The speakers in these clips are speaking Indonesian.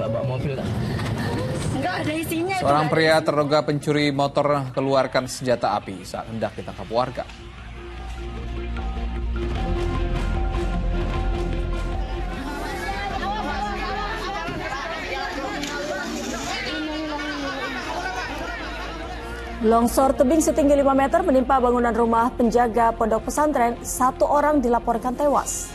bawa mobil tak? Enggak ada isinya. Seorang pria terduga pencuri motor keluarkan senjata api saat hendak ditangkap warga. Longsor tebing setinggi 5 meter menimpa bangunan rumah penjaga pondok pesantren. 1 orang dilaporkan tewas.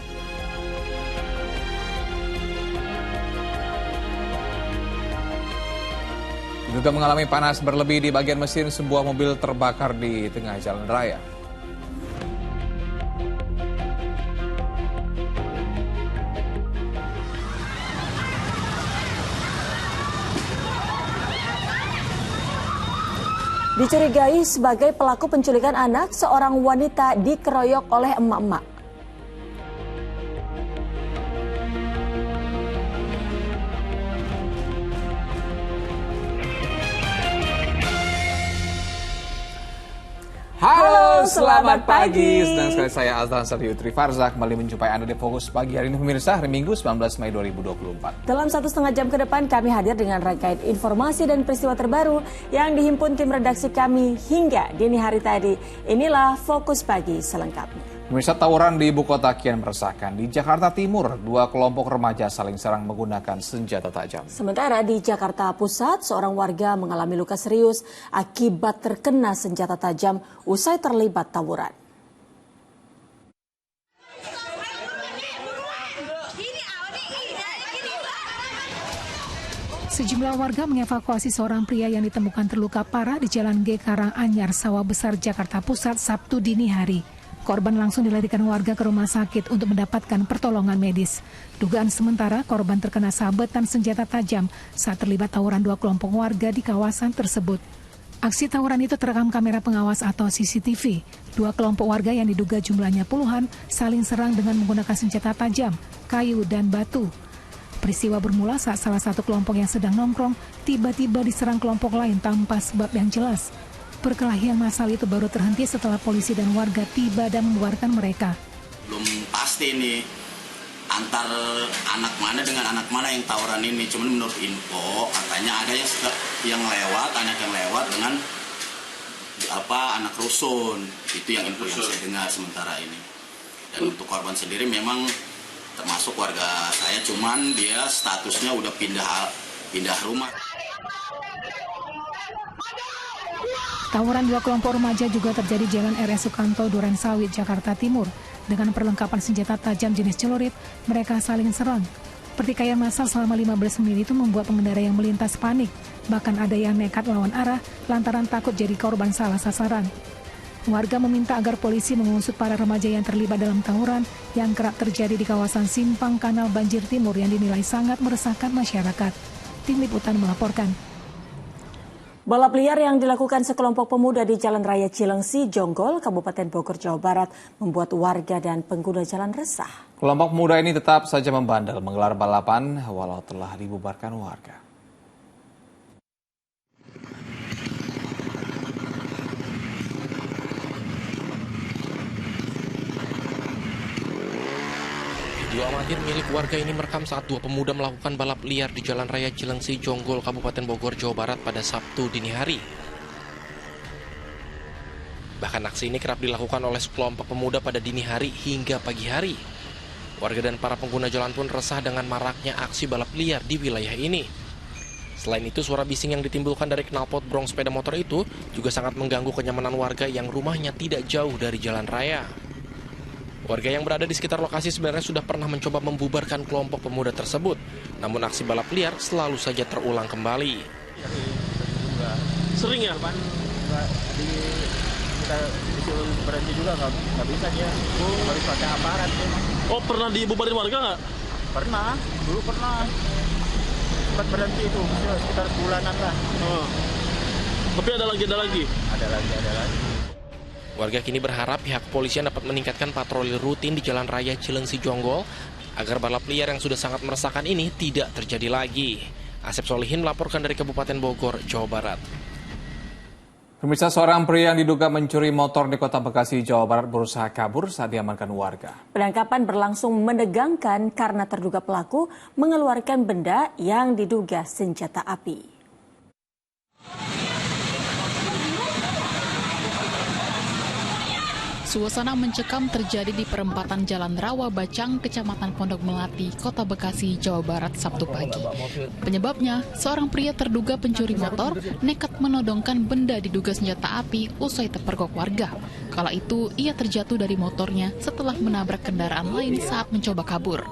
Juga mengalami panas berlebih di bagian mesin sebuah mobil terbakar di tengah jalan raya. Dicurigai sebagai pelaku penculikan anak, seorang wanita dikeroyok oleh emak-emak. Halo, selamat pagi. Senang sekali saya Azlan Sardiutri Farza kembali menjumpai Anda di Fokus Pagi hari ini pemirsa, hari Minggu 19 Mei 2024. Dalam 1,5 jam ke depan kami hadir dengan rangkaian informasi dan peristiwa terbaru yang dihimpun tim redaksi kami hingga dini hari tadi. Inilah Fokus Pagi selengkapnya. Pemirsa, tawuran di ibu kota kian meresahkan. Di Jakarta Timur, 2 kelompok remaja saling serang menggunakan senjata tajam. Sementara di Jakarta Pusat, seorang warga mengalami luka serius akibat terkena senjata tajam usai terlibat tawuran. Sejumlah warga mengevakuasi seorang pria yang ditemukan terluka parah di Jalan G Karanganyar, Sawah Besar, Jakarta Pusat, Sabtu dini hari. Korban langsung dilarikan warga ke rumah sakit untuk mendapatkan pertolongan medis. Dugaan sementara korban terkena sabetan senjata tajam saat terlibat tawuran 2 kelompok warga di kawasan tersebut. Aksi tawuran itu terekam kamera pengawas atau CCTV. 2 kelompok warga yang diduga jumlahnya puluhan saling serang dengan menggunakan senjata tajam, kayu, dan batu. Peristiwa bermula saat salah satu kelompok yang sedang nongkrong tiba-tiba diserang kelompok lain tanpa sebab yang jelas. Perkelahian massal itu baru terhenti setelah polisi dan warga tiba dan membubarkan mereka. Belum pasti nih antar anak mana dengan anak mana yang tawuran ini. Cuman menurut info katanya ada yang lewat, anak yang lewat dengan anak rusun. Itu yang info yang saya dengar sementara ini. Dan untuk korban sendiri memang termasuk warga saya, cuman dia statusnya udah pindah rumah. Tawuran 2 kelompok remaja juga terjadi di Jalan RS Sukanto, Duren Sawit, Jakarta Timur. Dengan perlengkapan senjata tajam jenis celurit, mereka saling serang. Pertikaian massal selama 15 menit itu membuat pengendara yang melintas panik. Bahkan ada yang nekat melawan arah lantaran takut jadi korban salah sasaran. Warga meminta agar polisi mengusut para remaja yang terlibat dalam tawuran yang kerap terjadi di kawasan Simpang Kanal Banjir Timur yang dinilai sangat meresahkan masyarakat. Tim Liputan melaporkan. Balap liar yang dilakukan sekelompok pemuda di Jalan Raya Cilengsi, Jonggol, Kabupaten Bogor, Jawa Barat membuat warga dan pengguna jalan resah. Kelompok pemuda ini tetap saja membandel menggelar balapan walau telah dibubarkan warga. Video amatir milik warga ini merekam saat 2 pemuda melakukan balap liar di Jalan Raya Cilengsi, Jonggol, Kabupaten Bogor, Jawa Barat pada Sabtu dini hari. Bahkan aksi ini kerap dilakukan oleh sekelompok pemuda pada dini hari hingga pagi hari. Warga dan para pengguna jalan pun resah dengan maraknya aksi balap liar di wilayah ini. Selain itu, suara bising yang ditimbulkan dari knalpot brong sepeda motor itu juga sangat mengganggu kenyamanan warga yang rumahnya tidak jauh dari jalan raya. Warga yang berada di sekitar lokasi sebenarnya sudah pernah mencoba membubarkan kelompok pemuda tersebut. Namun aksi balap liar selalu saja terulang kembali. Sering ya? Kita disuruh berhenti juga nggak bisa dia. Harus pakai aparat. Oh, pernah dibubarin warga nggak? Pernah, dulu pernah. Sempat berhenti itu, sekitar bulanan lah. Oh. Tapi ada lagi? Ada lagi. Warga kini berharap pihak kepolisian dapat meningkatkan patroli rutin di Jalan Raya Cilengsi, Jonggol agar balap liar yang sudah sangat meresahkan ini tidak terjadi lagi. Asep Solihin melaporkan dari Kabupaten Bogor, Jawa Barat. Pemirsa, seorang pria yang diduga mencuri motor di Kota Bekasi, Jawa Barat berusaha kabur saat diamankan warga. Penangkapan berlangsung menegangkan karena terduga pelaku mengeluarkan benda yang diduga senjata api. Suasana mencekam terjadi di perempatan Jalan Rawa Bacang, Kecamatan Pondok Melati, Kota Bekasi, Jawa Barat, Sabtu pagi. Penyebabnya, seorang pria terduga pencuri motor nekat menodongkan benda diduga senjata api usai terpergok warga. Kala itu, ia terjatuh dari motornya setelah menabrak kendaraan lain saat mencoba kabur.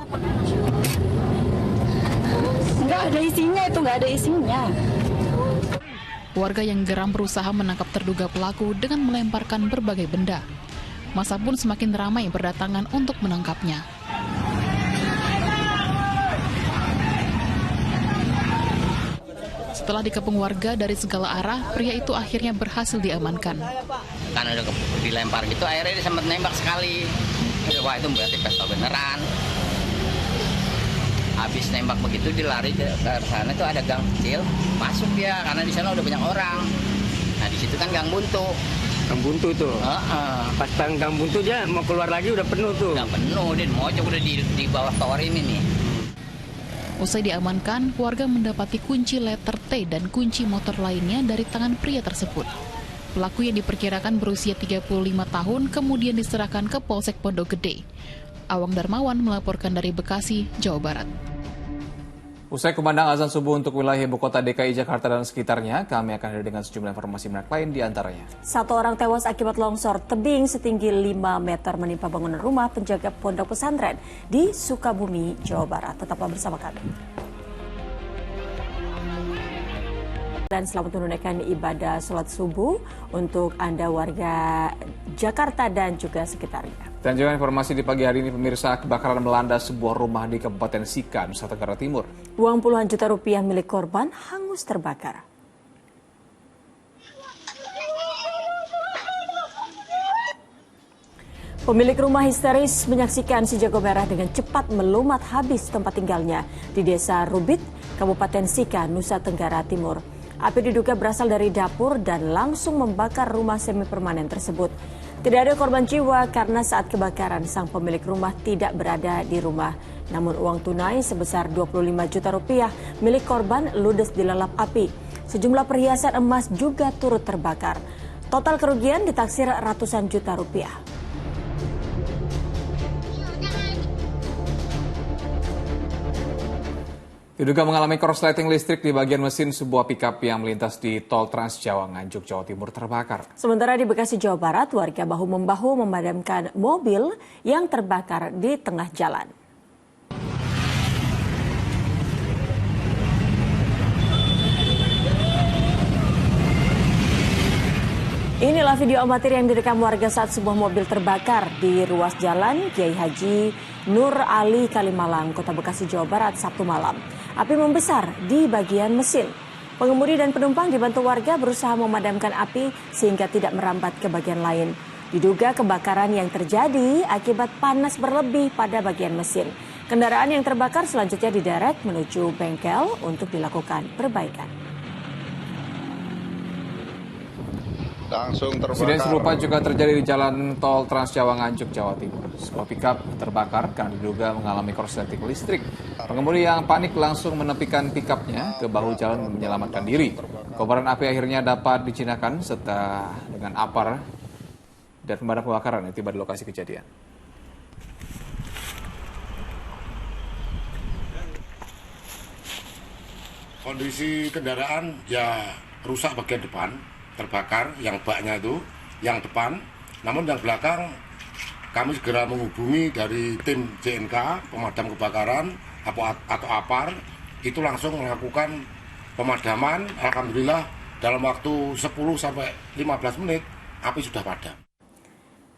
Nggak ada isinya itu, nggak ada isinya. Warga yang geram berusaha menangkap terduga pelaku dengan melemparkan berbagai benda. Massa pun semakin ramai berdatangan untuk menangkapnya. Setelah dikepung warga dari segala arah, pria itu akhirnya berhasil diamankan. Karena udah dilempar gitu, akhirnya dia sempat nembak sekali. Wah, itu berarti pistol beneran. Habis nembak begitu, dia lari ke sana, itu ada gang kecil. Masuk dia, karena di sana udah banyak orang. Nah, di situ kan gang buntu. Gang buntu tuh. Pas gang buntu dia mau keluar lagi udah penuh tuh. Udah penuh, dia mojok udah di bawah tower ini nih. Usai diamankan, warga mendapati kunci letter T dan kunci motor lainnya dari tangan pria tersebut. Pelaku yang diperkirakan berusia 35 tahun kemudian diserahkan ke Polsek Pondok Gede. Awang Darmawan melaporkan dari Bekasi, Jawa Barat. Usai kumandang azan subuh untuk wilayah ibu kota DKI Jakarta dan sekitarnya, kami akan hadir dengan sejumlah informasi menarik lain di antaranya. Satu orang tewas akibat longsor tebing setinggi 5 meter menimpa bangunan rumah penjaga pondok pesantren di Sukabumi, Jawa Barat. Tetaplah bersama kami. Dan selamat menunaikan ibadah sholat subuh untuk Anda warga Jakarta dan juga sekitarnya. Dan juga informasi di pagi hari ini, pemirsa, kebakaran melanda sebuah rumah di Kabupaten Sika, Nusa Tenggara Timur. Uang puluhan juta rupiah milik korban hangus terbakar. Pemilik rumah histeris menyaksikan si jago merah dengan cepat melumat habis tempat tinggalnya di Desa Rubit, Kabupaten Sika, Nusa Tenggara Timur. Api diduga berasal dari dapur dan langsung membakar rumah semi permanen tersebut. Tidak ada korban jiwa karena saat kebakaran sang pemilik rumah tidak berada di rumah. Namun uang tunai sebesar 25 juta rupiah milik korban ludes dilalap api. Sejumlah perhiasan emas juga turut terbakar. Total kerugian ditaksir ratusan juta rupiah. Diduga mengalami korsleting listrik di bagian mesin sebuah pickup yang melintas di Tol Trans Jawa Nganjuk, Jawa Timur terbakar. Sementara di Bekasi, Jawa Barat, warga bahu-membahu memadamkan mobil yang terbakar di tengah jalan. Inilah video amatir yang direkam warga saat sebuah mobil terbakar di ruas jalan Kiai Haji Nur Ali Kalimalang, Kota Bekasi, Jawa Barat, Sabtu malam. Api membesar di bagian mesin. Pengemudi dan penumpang dibantu warga berusaha memadamkan api sehingga tidak merambat ke bagian lain. Diduga kebakaran yang terjadi akibat panas berlebih pada bagian mesin. Kendaraan yang terbakar selanjutnya diderek menuju bengkel untuk dilakukan perbaikan. Insiden serupa juga terjadi di Jalan Tol Trans Jawa Nganjuk, Jawa Timur. Sebuah pickup terbakar karena diduga mengalami korsleting listrik. Pengemudi yang panik langsung menepikan pickupnya ke bahu jalan dan menyelamatkan diri. Kobaran api akhirnya dapat dijinakan setelah dengan apar dan pemadam kebakaran yang tiba di lokasi kejadian. Kondisi kendaraan ya rusak bagian depan, terbakar, yang baknya itu, yang depan. Namun yang belakang kami segera menghubungi dari tim JNK, pemadam kebakaran atau APAR, itu langsung melakukan pemadaman. Alhamdulillah dalam waktu 10-15 menit api sudah padam.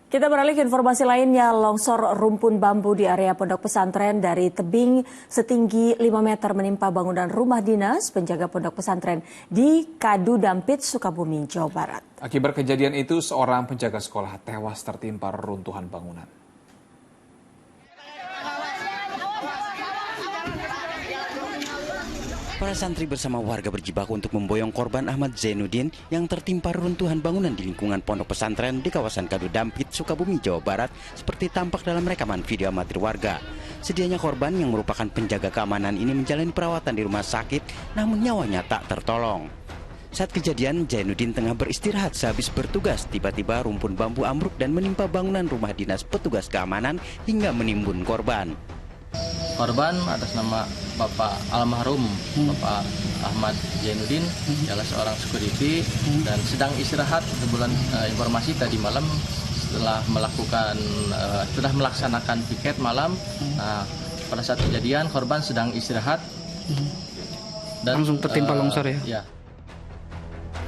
Kita beralih ke informasi lainnya, longsor rumpun bambu di area pondok pesantren dari tebing setinggi 5 meter menimpa bangunan rumah dinas penjaga pondok pesantren di Kadu Dampit, Sukabumi, Jawa Barat. Akibat kejadian itu, seorang penjaga sekolah tewas tertimpa reruntuhan bangunan. Para santri bersama warga berjibaku untuk memboyong korban Ahmad Zainuddin yang tertimpa reruntuhan bangunan di lingkungan pondok pesantren di kawasan Kadu Dampit, Sukabumi, Jawa Barat, seperti tampak dalam rekaman video amatir warga. Sedianya korban yang merupakan penjaga keamanan ini menjalani perawatan di rumah sakit, namun nyawanya tak tertolong. Saat kejadian, Zainuddin tengah beristirahat sehabis bertugas. Tiba-tiba rumpun bambu ambruk dan menimpa bangunan rumah dinas petugas keamanan hingga menimbun korban. Korban atas nama Bapak almarhum Bapak Ahmad Zainuddin adalah seorang security dan sedang istirahat. Kebetulan informasi tadi malam setelah melaksanakan piket malam. Nah, pada saat kejadian korban sedang istirahat dan langsung tertimpa longsor ya.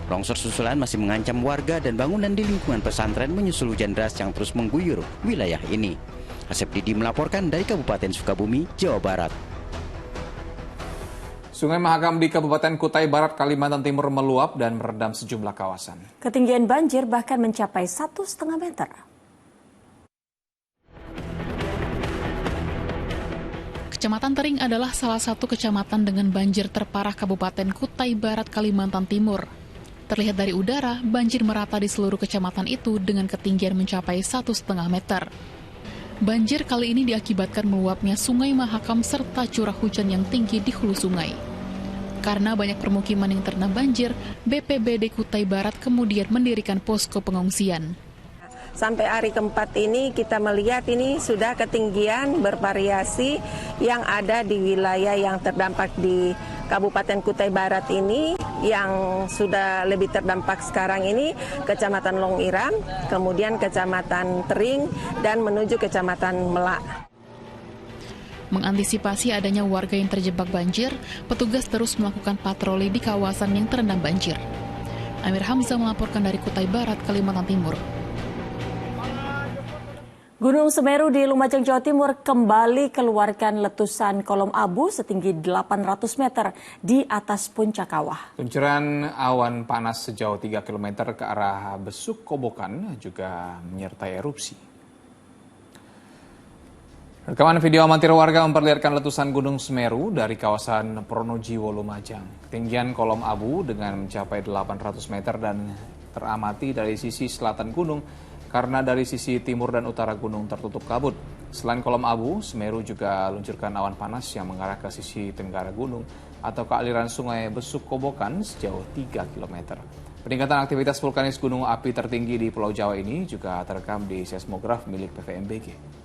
Longsor susulan masih mengancam warga dan bangunan di lingkungan pesantren menyusul hujan deras yang terus mengguyur wilayah ini. Asep Didi melaporkan dari Kabupaten Sukabumi, Jawa Barat. Sungai Mahakam di Kabupaten Kutai Barat, Kalimantan Timur meluap dan merendam sejumlah kawasan. Ketinggian banjir bahkan mencapai 1,5 meter. Kecamatan Tering adalah salah satu kecamatan dengan banjir terparah Kabupaten Kutai Barat, Kalimantan Timur. Terlihat dari udara, banjir merata di seluruh kecamatan itu dengan ketinggian mencapai 1,5 meter. Banjir kali ini diakibatkan meluapnya Sungai Mahakam serta curah hujan yang tinggi di hulu sungai. Karena banyak permukiman yang terendam banjir, BPBD Kutai Barat kemudian mendirikan posko pengungsian. Sampai hari keempat ini kita melihat ini sudah ketinggian bervariasi yang ada di wilayah yang terdampak di Kabupaten Kutai Barat ini. Yang sudah lebih terdampak sekarang ini Kecamatan Longiram, kemudian Kecamatan Tering, dan menuju Kecamatan Melak. Mengantisipasi adanya warga yang terjebak banjir, petugas terus melakukan patroli di kawasan yang terendam banjir. Amir Hamzah melaporkan dari Kutai Barat, Kalimantan Timur. Gunung Semeru di Lumajang, Jawa Timur kembali keluarkan letusan kolom abu setinggi 800 meter di atas puncak kawah. Luncuran awan panas sejauh 3 km ke arah Besuk Kobokan juga menyertai erupsi. Rekaman video amatir warga memperlihatkan letusan Gunung Semeru dari kawasan Pronojiwo, Lumajang. Ketinggian kolom abu dengan mencapai 800 meter dan teramati dari sisi selatan gunung, karena dari sisi timur dan utara gunung tertutup kabut. Selain kolom abu, Semeru juga luncurkan awan panas yang mengarah ke sisi tenggara gunung atau ke aliran sungai Besuk Kobokan sejauh 3 km. Peningkatan aktivitas vulkanis gunung api tertinggi di Pulau Jawa ini juga terekam di seismograf milik PVMBG.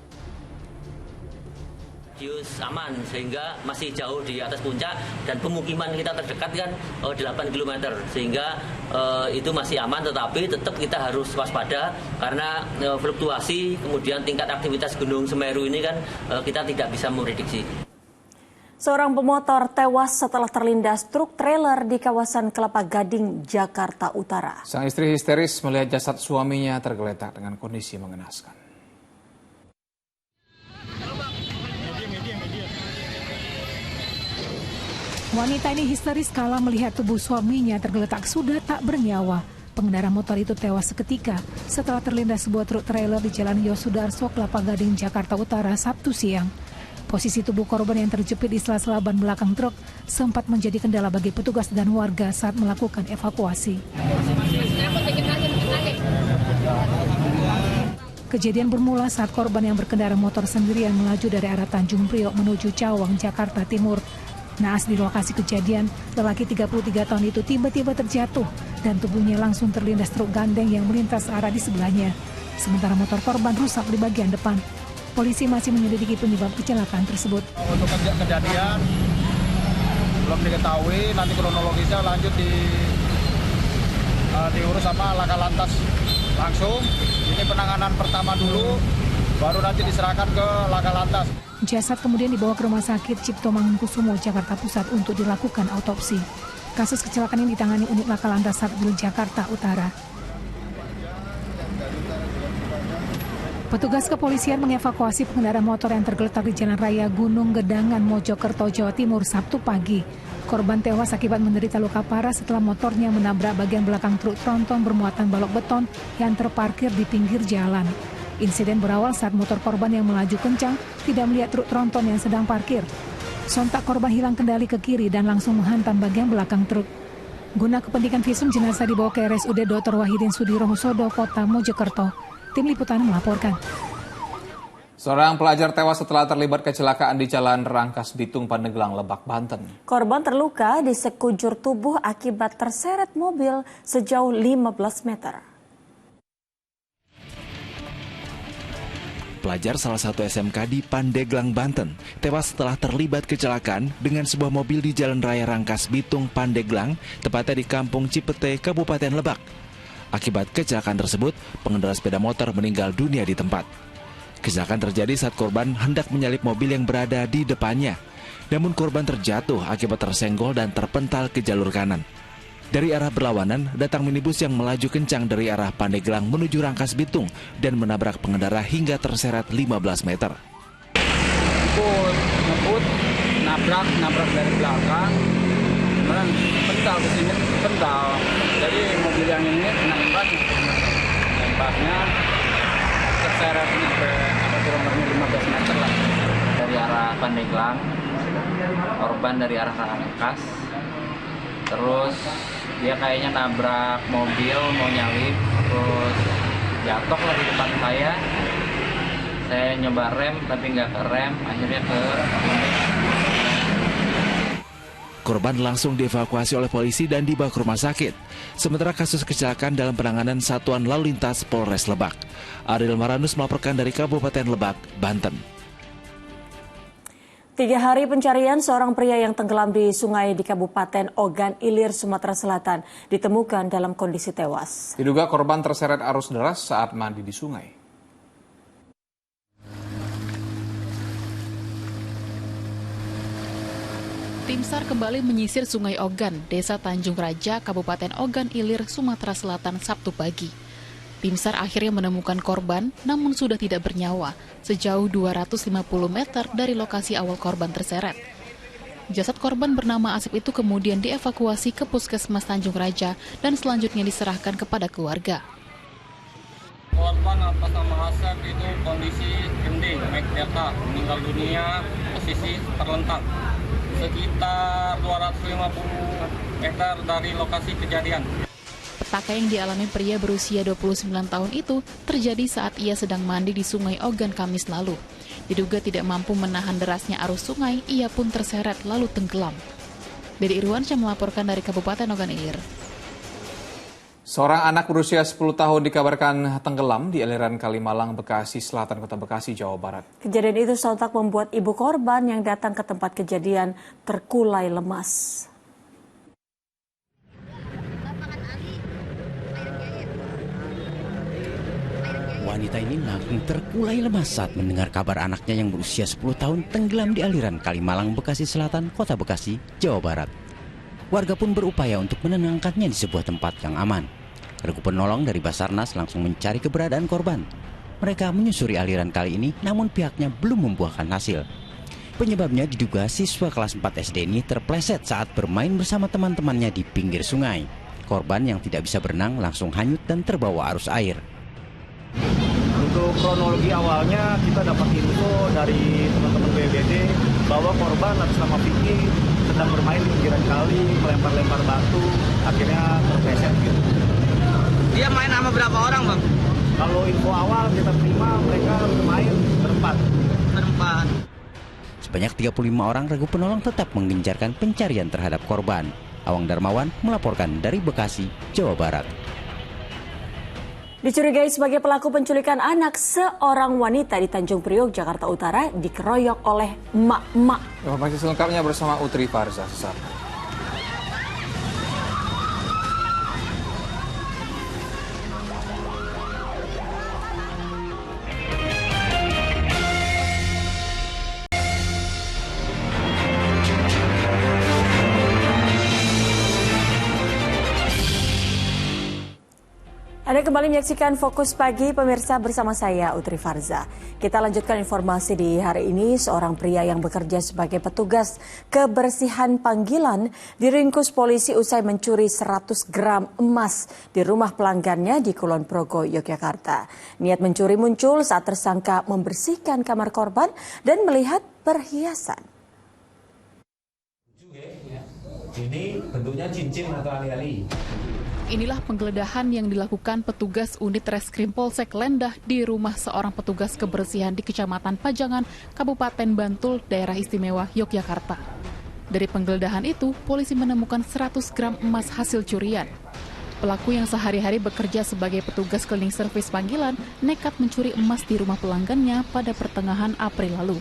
Aman sehingga masih jauh di atas puncak dan pemukiman kita terdekat kan 8 km sehingga itu masih aman, tetapi tetap kita harus waspada karena fluktuasi kemudian tingkat aktivitas Gunung Semeru ini kan kita tidak bisa memprediksi. Seorang pemotor tewas setelah terlindas truk trailer di kawasan Kelapa Gading, Jakarta Utara. Sang istri histeris melihat jasad suaminya tergeletak dengan kondisi mengenaskan. Wanita ini histeris kala melihat tubuh suaminya tergeletak sudah tak bernyawa. Pengendara motor itu tewas seketika setelah terlindas sebuah truk trailer di Jalan Yosudarso, Kelapa Gading, Jakarta Utara, Sabtu siang. Posisi tubuh korban yang terjepit di sela-sela ban belakang truk sempat menjadi kendala bagi petugas dan warga saat melakukan evakuasi. Kejadian bermula saat korban yang berkendara motor sendirian melaju dari arah Tanjung Priok menuju Cawang, Jakarta Timur. Naas di lokasi kejadian, lelaki 33 tahun itu tiba-tiba terjatuh dan tubuhnya langsung terlindas truk gandeng yang melintas arah di sebelahnya. Sementara motor korban rusak di bagian depan. Polisi masih menyelidiki penyebab kecelakaan tersebut. Untuk kejadian belum diketahui, nanti kronologisnya lanjut diurus sama Laka Lantas langsung. Ini penanganan pertama dulu, baru nanti diserahkan ke Laka Lantas. Jasad kemudian dibawa ke Rumah Sakit Cipto Mangunkusumo, Jakarta Pusat untuk dilakukan autopsi. Kasus kecelakaan ini ditangani unit Laka Lantas Satwil Jakarta Utara. Petugas kepolisian mengevakuasi pengendara motor yang tergeletak di Jalan Raya Gunung Gedangan, Mojokerto, Jawa Timur, Sabtu pagi. Korban tewas akibat menderita luka parah setelah motornya menabrak bagian belakang truk tronton bermuatan balok beton yang terparkir di pinggir jalan. Insiden berawal saat motor korban yang melaju kencang tidak melihat truk tronton yang sedang parkir. Sontak korban hilang kendali ke kiri dan langsung menghantam bagian belakang truk. Guna kepentingan visum, jenazah dibawa ke RSUD Dr. Wahidin Sudirohusodo, Kota Mojokerto. Tim Liputan melaporkan. Seorang pelajar tewas setelah terlibat kecelakaan di Jalan Rangkas Bitung, Pandeglang, Lebak, Banten. Korban terluka di sekujur tubuh akibat terseret mobil sejauh 15 meter. Pelajar salah satu SMK di Pandeglang, Banten, tewas setelah terlibat kecelakaan dengan sebuah mobil di Jalan Raya Rangkas Bitung, Pandeglang, tepatnya di Kampung Cipete, Kabupaten Lebak. Akibat kecelakaan tersebut, pengendara sepeda motor meninggal dunia di tempat. Kecelakaan terjadi saat korban hendak menyalip mobil yang berada di depannya. Namun korban terjatuh akibat tersenggol dan terpental ke jalur kanan. Dari arah berlawanan, datang minibus yang melaju kencang dari arah Pandeglang menuju Rangkas Bitung dan menabrak pengendara hingga terseret 15 meter. Ngebut, nabrak dari belakang, kemudian pental ke sini, pental. Jadi mobil yang ini kena imbasnya terseret sampai kurang lebih 15 meter lah. Dari arah Pandeglang, korban dari arah Rangkas, terus dia kayaknya nabrak mobil mau nyalip, terus jatuh lah di depan saya. Saya nyoba rem tapi nggak kerem, akhirnya ke unit. Korban langsung dievakuasi oleh polisi dan dibawa ke rumah sakit. Sementara kasus kecelakaan dalam penanganan Satuan Lalu Lintas Polres Lebak. Ariel Maranus melaporkan dari Kabupaten Lebak, Banten. 3 hari pencarian seorang pria yang tenggelam di sungai di Kabupaten Ogan Ilir, Sumatera Selatan ditemukan dalam kondisi tewas. Diduga korban terseret arus deras saat mandi di sungai. Tim SAR kembali menyisir Sungai Ogan, Desa Tanjung Raja, Kabupaten Ogan Ilir, Sumatera Selatan, Sabtu pagi. Tim SAR akhirnya menemukan korban, namun sudah tidak bernyawa, sejauh 250 meter dari lokasi awal korban terseret. Jasad korban bernama Asep itu kemudian dievakuasi ke Puskesmas Tanjung Raja dan selanjutnya diserahkan kepada keluarga. Korban atas nama Asep itu kondisi gending, Delta, meninggal dunia, posisi terlentang, sekitar 250 meter dari lokasi kejadian. Petaka yang dialami pria berusia 29 tahun itu terjadi saat ia sedang mandi di Sungai Ogan Kamis lalu. Diduga tidak mampu menahan derasnya arus sungai, ia pun terseret lalu tenggelam. Dede Irwansyah melaporkan dari Kabupaten Ogan Ilir. Seorang anak berusia 10 tahun dikabarkan tenggelam di aliran Kalimalang, Bekasi Selatan, Kota Bekasi, Jawa Barat. Kejadian itu sontak membuat ibu korban yang datang ke tempat kejadian terkulai lemas. Wanita ini langsung terkulai lemas saat mendengar kabar anaknya yang berusia 10 tahun tenggelam di aliran Kalimalang, Bekasi Selatan, Kota Bekasi, Jawa Barat. Warga pun berupaya untuk menenangkannya di sebuah tempat yang aman. Regu penolong dari Basarnas langsung mencari keberadaan korban. Mereka menyusuri aliran kali ini, namun pihaknya belum membuahkan hasil. Penyebabnya diduga siswa kelas 4 SD ini terpleset saat bermain bersama teman-temannya di pinggir sungai. Korban yang tidak bisa berenang langsung hanyut dan terbawa arus air. Untuk kronologi awalnya kita dapat info dari teman-teman BPBD bahwa korban atas nama Vicky sedang bermain di pinggiran kali, melempar-lempar batu, akhirnya terpleset gitu. Dia main sama berapa orang, Bang? Kalau info awal kita terima mereka bermain berempat. Sebanyak 35 orang regu penolong tetap menggencarkan pencarian terhadap korban. Awang Darmawan melaporkan dari Bekasi, Jawa Barat. Dicurigai sebagai pelaku penculikan anak, seorang wanita di Tanjung Priok, Jakarta Utara dikeroyok oleh emak-emak. Informasi selengkapnya bersama Utri Farza sesaat. Anda kembali menyaksikan Fokus Pagi, pemirsa, bersama saya Utri Farza. Kita lanjutkan informasi di hari ini. Seorang pria yang bekerja sebagai petugas kebersihan panggilan diringkus polisi usai mencuri 100 gram emas di rumah pelanggannya di Kulon Progo, Yogyakarta. Niat mencuri muncul saat tersangka membersihkan kamar korban dan melihat perhiasan. Ini bentuknya cincin atau ali-ali. Inilah penggeledahan yang dilakukan petugas unit Reskrim Polsek Lendah di rumah seorang petugas kebersihan di Kecamatan Pajangan, Kabupaten Bantul, Daerah Istimewa Yogyakarta. Dari penggeledahan itu, polisi menemukan 100 gram emas hasil curian. Pelaku yang sehari-hari bekerja sebagai petugas cleaning service panggilan nekat mencuri emas di rumah pelanggannya pada pertengahan April lalu.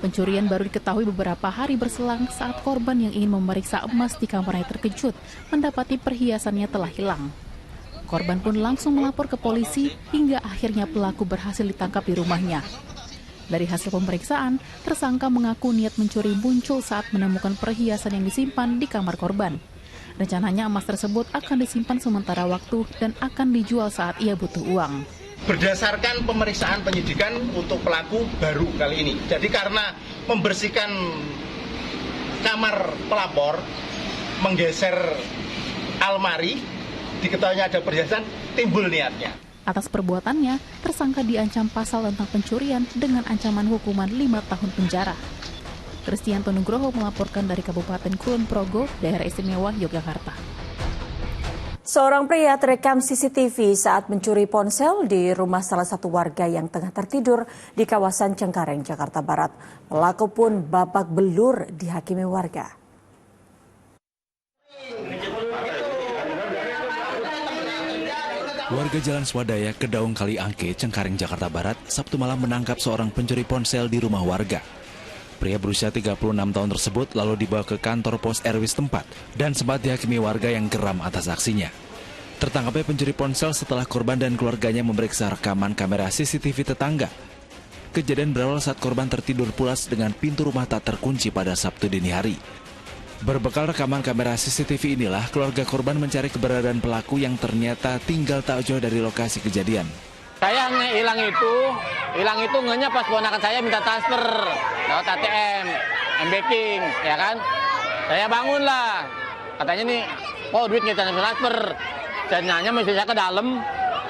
Pencurian baru diketahui beberapa hari berselang saat korban yang ingin memeriksa emas di kamarnya terkejut mendapati perhiasannya telah hilang. Korban pun langsung melapor ke polisi hingga akhirnya pelaku berhasil ditangkap di rumahnya. Dari hasil pemeriksaan, tersangka mengaku niat mencuri muncul saat menemukan perhiasan yang disimpan di kamar korban. Rencananya emas tersebut akan disimpan sementara waktu dan akan dijual saat ia butuh uang. Berdasarkan pemeriksaan penyidikan untuk pelaku baru kali ini. Jadi karena membersihkan kamar pelapor, menggeser almari, diketahui ada perhiasan, timbul niatnya. Atas perbuatannya, tersangka diancam pasal tentang pencurian dengan ancaman hukuman 5 tahun penjara. Kristianto Nugroho melaporkan dari Kabupaten Kulon Progo, Daerah Istimewa Yogyakarta. Seorang pria terekam CCTV saat mencuri ponsel di rumah salah satu warga yang tengah tertidur di kawasan Cengkareng, Jakarta Barat. Pelaku pun babak belur dihakimi warga. Warga Jalan Swadaya, Kedaung Kaliangke, Cengkareng, Jakarta Barat, Sabtu malam menangkap seorang pencuri ponsel di rumah warga. Pria berusia 36 tahun tersebut lalu dibawa ke kantor pos RW setempat dan sempat dihakimi warga yang geram atas aksinya. Tertangkapnya pencuri ponsel setelah korban dan keluarganya memeriksa rekaman kamera CCTV tetangga. Kejadian berawal saat korban tertidur pulas dengan pintu rumah tak terkunci pada Sabtu dini hari. Berbekal rekaman kamera CCTV inilah keluarga korban mencari keberadaan pelaku yang ternyata tinggal tak jauh dari lokasi kejadian. Saya hilang itu ngenya pas ponakan saya minta transfer lewat ATM, M-Banking, ya kan? Saya bangun lah, katanya nih, oh duit kita transfer. Saya nanya masih saya ke dalam,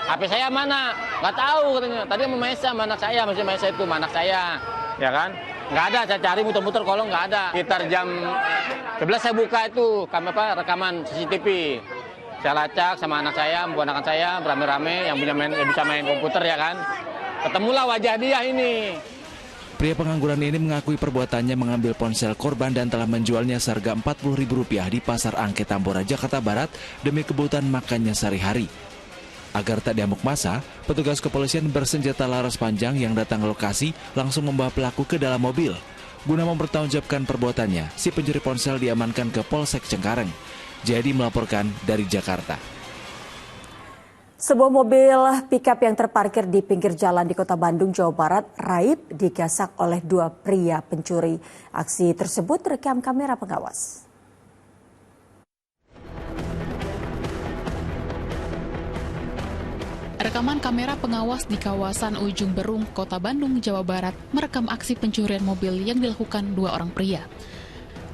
HP saya mana? Nggak tahu katanya. Tadi sama Maisa, anak saya, masih Maisa itu anak saya, ya kan? Nggak ada, saya cari muter-muter kolong nggak ada. Sekitar jam 11 saya buka itu rekaman CCTV. Saya lacak sama anak saya, anak saya rame-rame yang bisa main komputer ya kan. Ketemulah wajah dia ini. Pria pengangguran ini mengakui perbuatannya mengambil ponsel korban dan telah menjualnya seharga Rp40.000 di Pasar Angke Tambora, Jakarta Barat demi kebutuhan makannya sehari-hari. Agar tak diamuk massa, petugas kepolisian bersenjata laras panjang yang datang ke lokasi langsung membawa pelaku ke dalam mobil. Guna mempertanggungjawabkan perbuatannya, si pencuri ponsel diamankan ke Polsek Cengkareng. Jadi melaporkan dari Jakarta. Sebuah mobil pickup yang terparkir di pinggir jalan di Kota Bandung, Jawa Barat, raib digasak oleh dua pria pencuri. Aksi tersebut terekam kamera pengawas. Rekaman kamera pengawas di kawasan Ujung Berung, Kota Bandung, Jawa Barat, merekam aksi pencurian mobil yang dilakukan dua orang pria.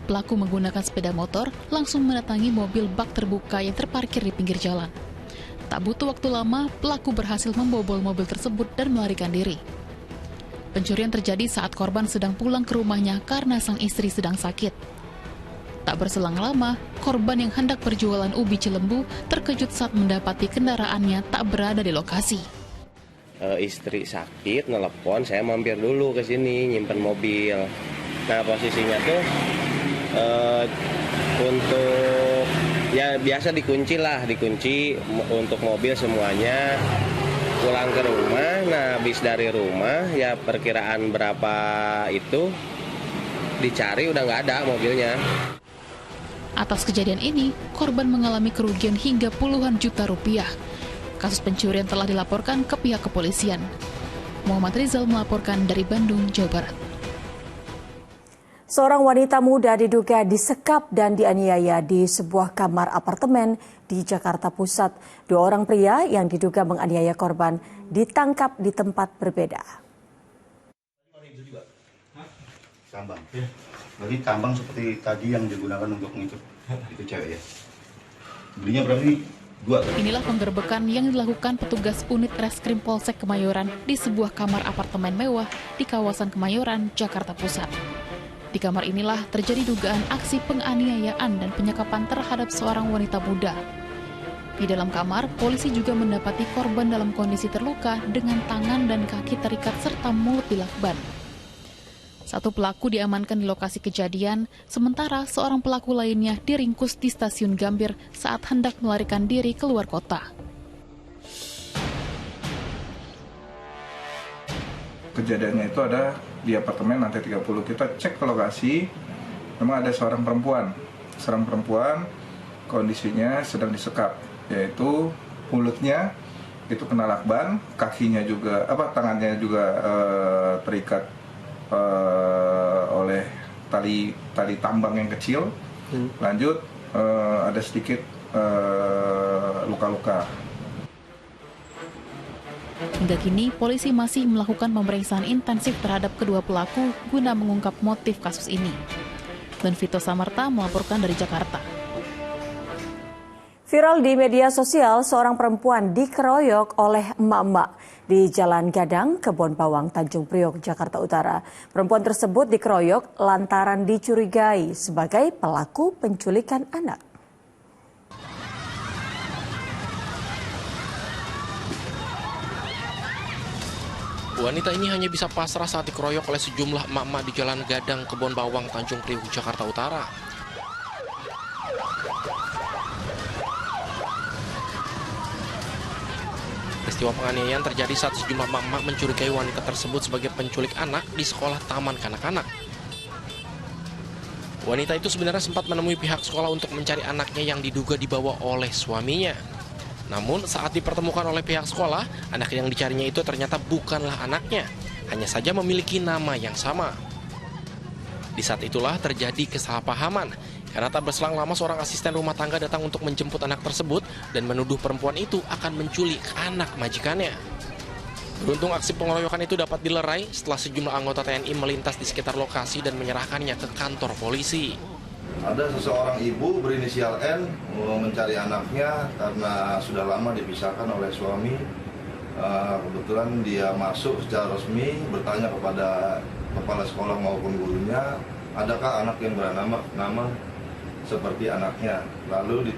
Pelaku menggunakan sepeda motor langsung mendatangi mobil bak terbuka yang terparkir di pinggir jalan. Tak butuh waktu lama, pelaku berhasil membobol mobil tersebut dan melarikan diri. Pencurian terjadi saat korban sedang pulang ke rumahnya karena sang istri sedang sakit. Tak berselang lama, korban yang hendak berjualan ubi Cilembu terkejut saat mendapati kendaraannya tak berada di lokasi. Istri sakit, nelpon, saya mampir dulu ke sini, nyimpen mobil. Nah, posisinya tuh untuk ya biasa dikunci untuk mobil semuanya, pulang ke rumah. Nah, habis dari rumah ya perkiraan berapa itu dicari udah nggak ada mobilnya. Atas kejadian ini, korban mengalami kerugian hingga puluhan juta rupiah. Kasus pencurian telah dilaporkan ke pihak kepolisian. Muhammad Rizal melaporkan dari Bandung, Jawa Barat. Seorang wanita muda diduga disekap dan dianiaya di sebuah kamar apartemen di Jakarta Pusat. Dua orang pria yang diduga menganiaya korban ditangkap di tempat berbeda. Tambang. Berarti tambang seperti tadi yang digunakan untuk ngikut itu cewek ya. Belinya berarti dua. Inilah penggerbekan yang dilakukan petugas unit Reskrim Polsek Kemayoran di sebuah kamar apartemen mewah di kawasan Kemayoran, Jakarta Pusat. Di kamar inilah terjadi dugaan aksi penganiayaan dan penyekapan terhadap seorang wanita muda. Di dalam kamar, polisi juga mendapati korban dalam kondisi terluka dengan tangan dan kaki terikat serta mulut dilakban. Satu pelaku diamankan di lokasi kejadian, sementara seorang pelaku lainnya diringkus di stasiun Gambir saat hendak melarikan diri keluar kota. Kejadiannya itu ada di apartemen lantai 30. Kita cek ke lokasi, memang ada seorang perempuan. Seorang perempuan kondisinya sedang disekap, yaitu mulutnya itu kena lakban, kakinya juga, tangannya juga terikat oleh tali tambang yang kecil. Lanjut ada sedikit luka-luka. Hingga kini, polisi masih melakukan pemeriksaan intensif terhadap kedua pelaku guna mengungkap motif kasus ini. Dan Vito Samarta melaporkan dari Jakarta. Viral di media sosial, seorang perempuan dikeroyok oleh emak-emak di Jalan Gadang, Kebon Bawang, Tanjung Priok, Jakarta Utara. Perempuan tersebut dikeroyok lantaran dicurigai sebagai pelaku penculikan anak. Wanita ini hanya bisa pasrah saat dikeroyok oleh sejumlah emak-emak di Jalan Gadang, Kebon Bawang, Tanjung Priok, Jakarta Utara. Peristiwa penganiayaan terjadi saat sejumlah emak-emak mencurigai wanita tersebut sebagai penculik anak di sekolah taman kanak-kanak. Wanita itu sebenarnya sempat menemui pihak sekolah untuk mencari anaknya yang diduga dibawa oleh suaminya. Namun saat dipertemukan oleh pihak sekolah, anak yang dicarinya itu ternyata bukanlah anaknya, hanya saja memiliki nama yang sama. Di saat itulah terjadi kesalahpahaman, karena tak berselang lama seorang asisten rumah tangga datang untuk menjemput anak tersebut dan menuduh perempuan itu akan menculik anak majikannya. Beruntung aksi pengeroyokan itu dapat dilerai setelah sejumlah anggota TNI melintas di sekitar lokasi dan menyerahkannya ke kantor polisi. Ada seseorang ibu berinisial N mencari anaknya karena sudah lama dipisahkan oleh suami. Kebetulan dia masuk secara resmi bertanya kepada kepala sekolah maupun gurunya, adakah anak yang bernama seperti anaknya. Lalu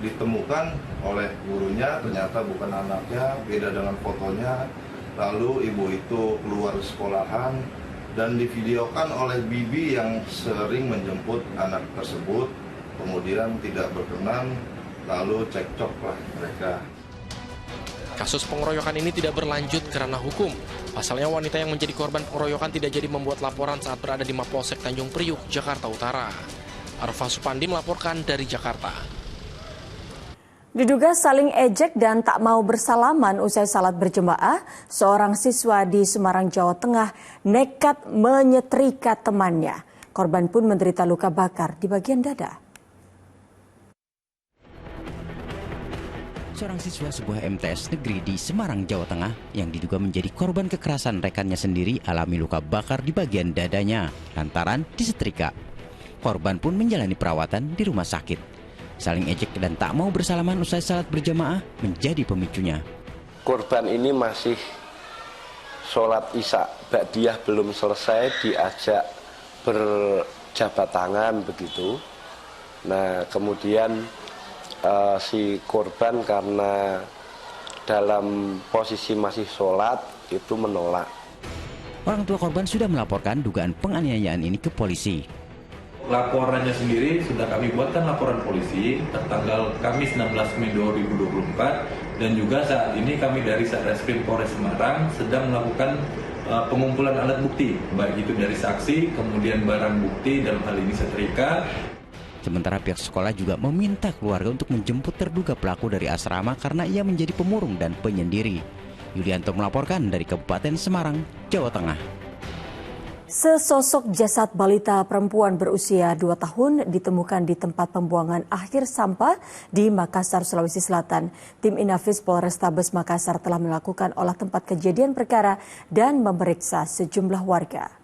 ditemukan oleh gurunya, ternyata bukan anaknya, beda dengan fotonya. Lalu ibu itu keluar sekolahan dan divideokan oleh bibi yang sering menjemput anak tersebut, kemudian tidak berkenan, lalu cekcoklah mereka. Kasus pengeroyokan ini tidak berlanjut karena hukum. Pasalnya wanita yang menjadi korban pengeroyokan tidak jadi membuat laporan saat berada di Mapolsek Tanjung Priok, Jakarta Utara. Arfa Supandi melaporkan dari Jakarta. Diduga saling ejek dan tak mau bersalaman usai salat berjemaah, seorang siswa di Semarang, Jawa Tengah nekat menyetrika temannya. Korban pun menderita luka bakar di bagian dada. Seorang siswa sebuah MTS negeri di Semarang, Jawa Tengah yang diduga menjadi korban kekerasan rekannya sendiri alami luka bakar di bagian dadanya lantaran disetrika. Korban pun menjalani perawatan di rumah sakit. Saling ejek dan tak mau bersalaman usai salat berjamaah menjadi pemicunya. Korban ini masih sholat isya, ba'diyah belum selesai, diajak berjabat tangan begitu. Nah kemudian si korban karena dalam posisi masih sholat itu menolak. Orang tua korban sudah melaporkan dugaan penganiayaan ini ke polisi. Laporannya sendiri sudah kami buatkan laporan polisi tertanggal Kamis 16 Mei 2024 dan juga saat ini kami dari Satreskrim Polres Semarang sedang melakukan pengumpulan alat bukti, baik itu dari saksi, kemudian barang bukti dalam hal ini setrika. Sementara pihak sekolah juga meminta keluarga untuk menjemput terduga pelaku dari asrama karena ia menjadi pemurung dan penyendiri. Yulianto melaporkan dari Kabupaten Semarang, Jawa Tengah. Sesosok jasad balita perempuan berusia 2 tahun ditemukan di tempat pembuangan akhir sampah di Makassar, Sulawesi Selatan. Tim Inafis Polrestabes Makassar telah melakukan olah tempat kejadian perkara dan memeriksa sejumlah warga.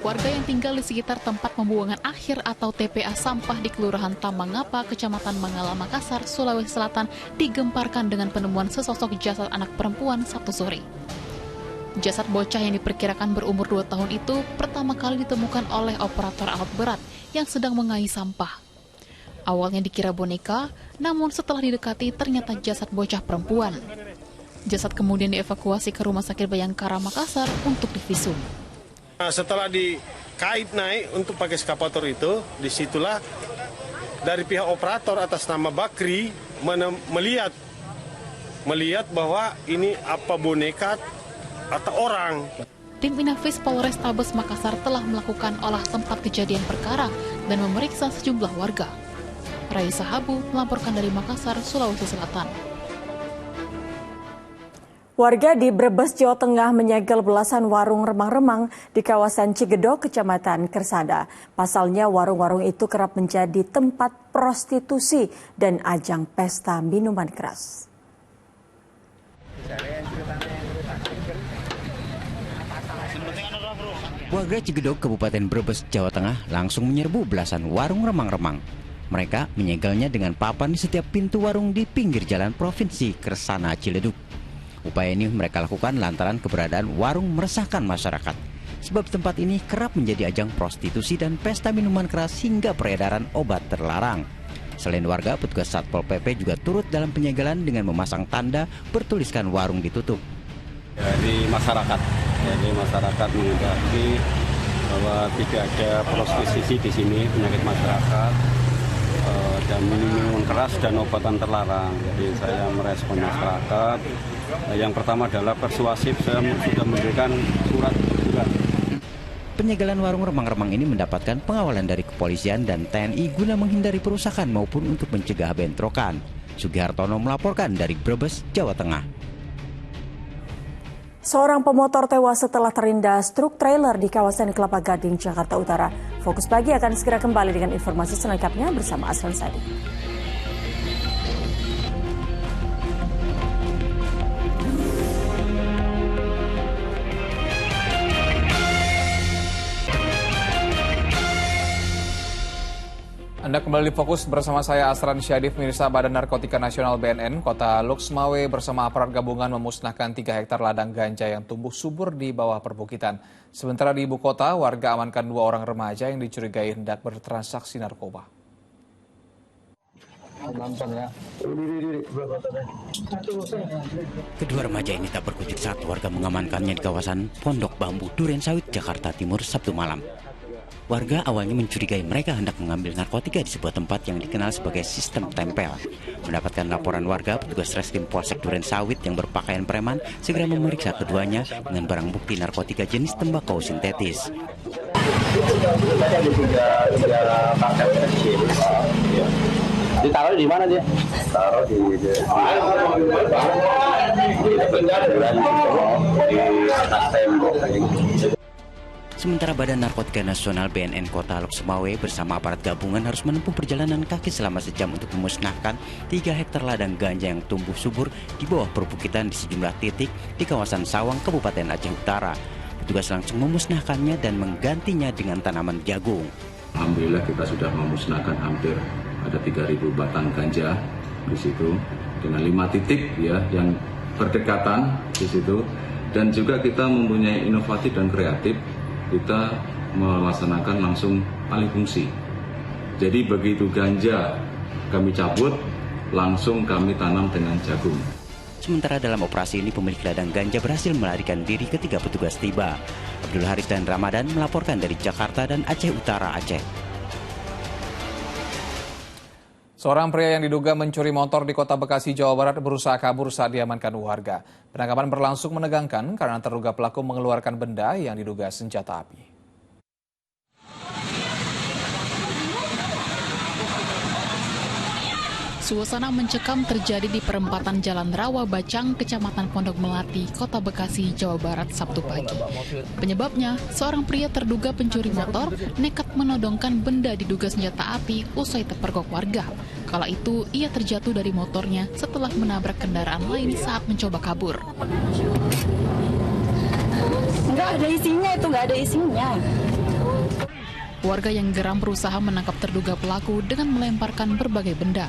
Warga yang tinggal di sekitar tempat pembuangan akhir atau TPA sampah di Kelurahan Tambangapa, Kecamatan Mangala, Makassar, Sulawesi Selatan digemparkan dengan penemuan sesosok jasad anak perempuan Sabtu sore. Jasad bocah yang diperkirakan berumur 2 tahun itu pertama kali ditemukan oleh operator alat berat yang sedang mengais sampah. Awalnya dikira boneka, namun setelah didekati ternyata jasad bocah perempuan. Jasad kemudian dievakuasi ke Rumah Sakit Bayangkara Makassar untuk divisum. Setelah dikait naik untuk pakai eskavator itu, disitulah dari pihak operator atas nama Bakri melihat bahwa ini apa boneka atau orang. Tim Inafis Polrestabes Makassar telah melakukan olah tempat kejadian perkara dan memeriksa sejumlah warga. Raisa Habu melaporkan dari Makassar, Sulawesi Selatan. Warga di Brebes, Jawa Tengah menyegel belasan warung remang-remang di kawasan Cigedok, Kecamatan Kersada. Pasalnya warung-warung itu kerap menjadi tempat prostitusi dan ajang pesta minuman keras. Warga Cigedok, Kabupaten Brebes, Jawa Tengah langsung menyerbu belasan warung remang-remang. Mereka menyegelnya dengan papan di setiap pintu warung di pinggir jalan Provinsi Kersana Ciledug. Upaya ini mereka lakukan lantaran keberadaan warung meresahkan masyarakat. Sebab tempat ini kerap menjadi ajang prostitusi dan pesta minuman keras hingga peredaran obat terlarang. Selain warga, petugas Satpol PP juga turut dalam penyegelan dengan memasang tanda bertuliskan warung ditutup. Dari masyarakat menghendaki bahwa tidak ada prostitusi di sini, penyakit masyarakat dan minuman keras dan obatan terlarang. Jadi saya merespon masyarakat. Yang pertama adalah persuasif, saya sudah memberikan surat juga. Penyegelan warung remang-remang ini mendapatkan pengawalan dari kepolisian dan TNI guna menghindari perusakan maupun untuk mencegah bentrokan. Sugihartono melaporkan dari Brebes, Jawa Tengah. Seorang pemotor tewas setelah terlindas truk trailer di kawasan Kelapa Gading, Jakarta Utara. Fokus Pagi akan segera kembali dengan informasi selengkapnya bersama Aslan Sadi. Anda kembali fokus bersama saya Asran Syadif. Mirsa, Badan Narkotika Nasional BNN Kota Loksmawe bersama aparat gabungan memusnahkan 3 hektar ladang ganja yang tumbuh subur di bawah perbukitan. Sementara di ibu kota, warga amankan 2 orang remaja yang dicurigai hendak bertransaksi narkoba. Kedua remaja ini tak berkutik saat warga mengamankannya di kawasan Pondok Bambu, Duren Sawit, Jakarta Timur, Sabtu malam. Warga awalnya mencurigai mereka hendak mengambil narkotika di sebuah tempat yang dikenal sebagai sistem tempel. Mendapatkan laporan warga, petugas Reskrim Polsek Duren Sawit yang berpakaian preman segera memeriksa keduanya dengan barang bukti narkotika jenis tembakau sintetis. Ditaruh di mana dia? Taruh di atas tembok. Sementara Badan Narkotika Nasional BNN Kota Loksmawe bersama aparat gabungan harus menempuh perjalanan kaki selama sejam untuk memusnahkan 3 hektar ladang ganja yang tumbuh subur di bawah perbukitan di sejumlah titik di kawasan Sawang, Kabupaten Aceh Utara. Petugas langsung memusnahkannya dan menggantinya dengan tanaman jagung. Alhamdulillah kita sudah memusnahkan hampir ada 3.000 batang ganja di situ dengan 5 titik ya yang berdekatan di situ, dan juga kita mempunyai inovatif dan kreatif. Kita melaksanakan langsung alih fungsi. Jadi begitu ganja kami cabut, langsung kami tanam dengan jagung. Sementara dalam operasi ini pemilik ladang ganja berhasil melarikan diri ketika petugas tiba. Abdul Haris dan Ramadan melaporkan dari Jakarta dan Aceh Utara, Aceh. Seorang pria yang diduga mencuri motor di Kota Bekasi, Jawa Barat berusaha kabur saat diamankan warga. Penangkapan berlangsung menegangkan karena terduga pelaku mengeluarkan benda yang diduga senjata api. Suasana mencekam terjadi di perempatan Jalan Rawa Bacang, Kecamatan Pondok Melati, Kota Bekasi, Jawa Barat, Sabtu pagi. Penyebabnya, seorang pria terduga pencuri motor nekat menodongkan benda diduga senjata api usai terpergok warga. Kala itu, ia terjatuh dari motornya setelah menabrak kendaraan lain saat mencoba kabur. Nggak ada isinya itu, nggak ada isinya. Warga yang geram berusaha menangkap terduga pelaku dengan melemparkan berbagai benda.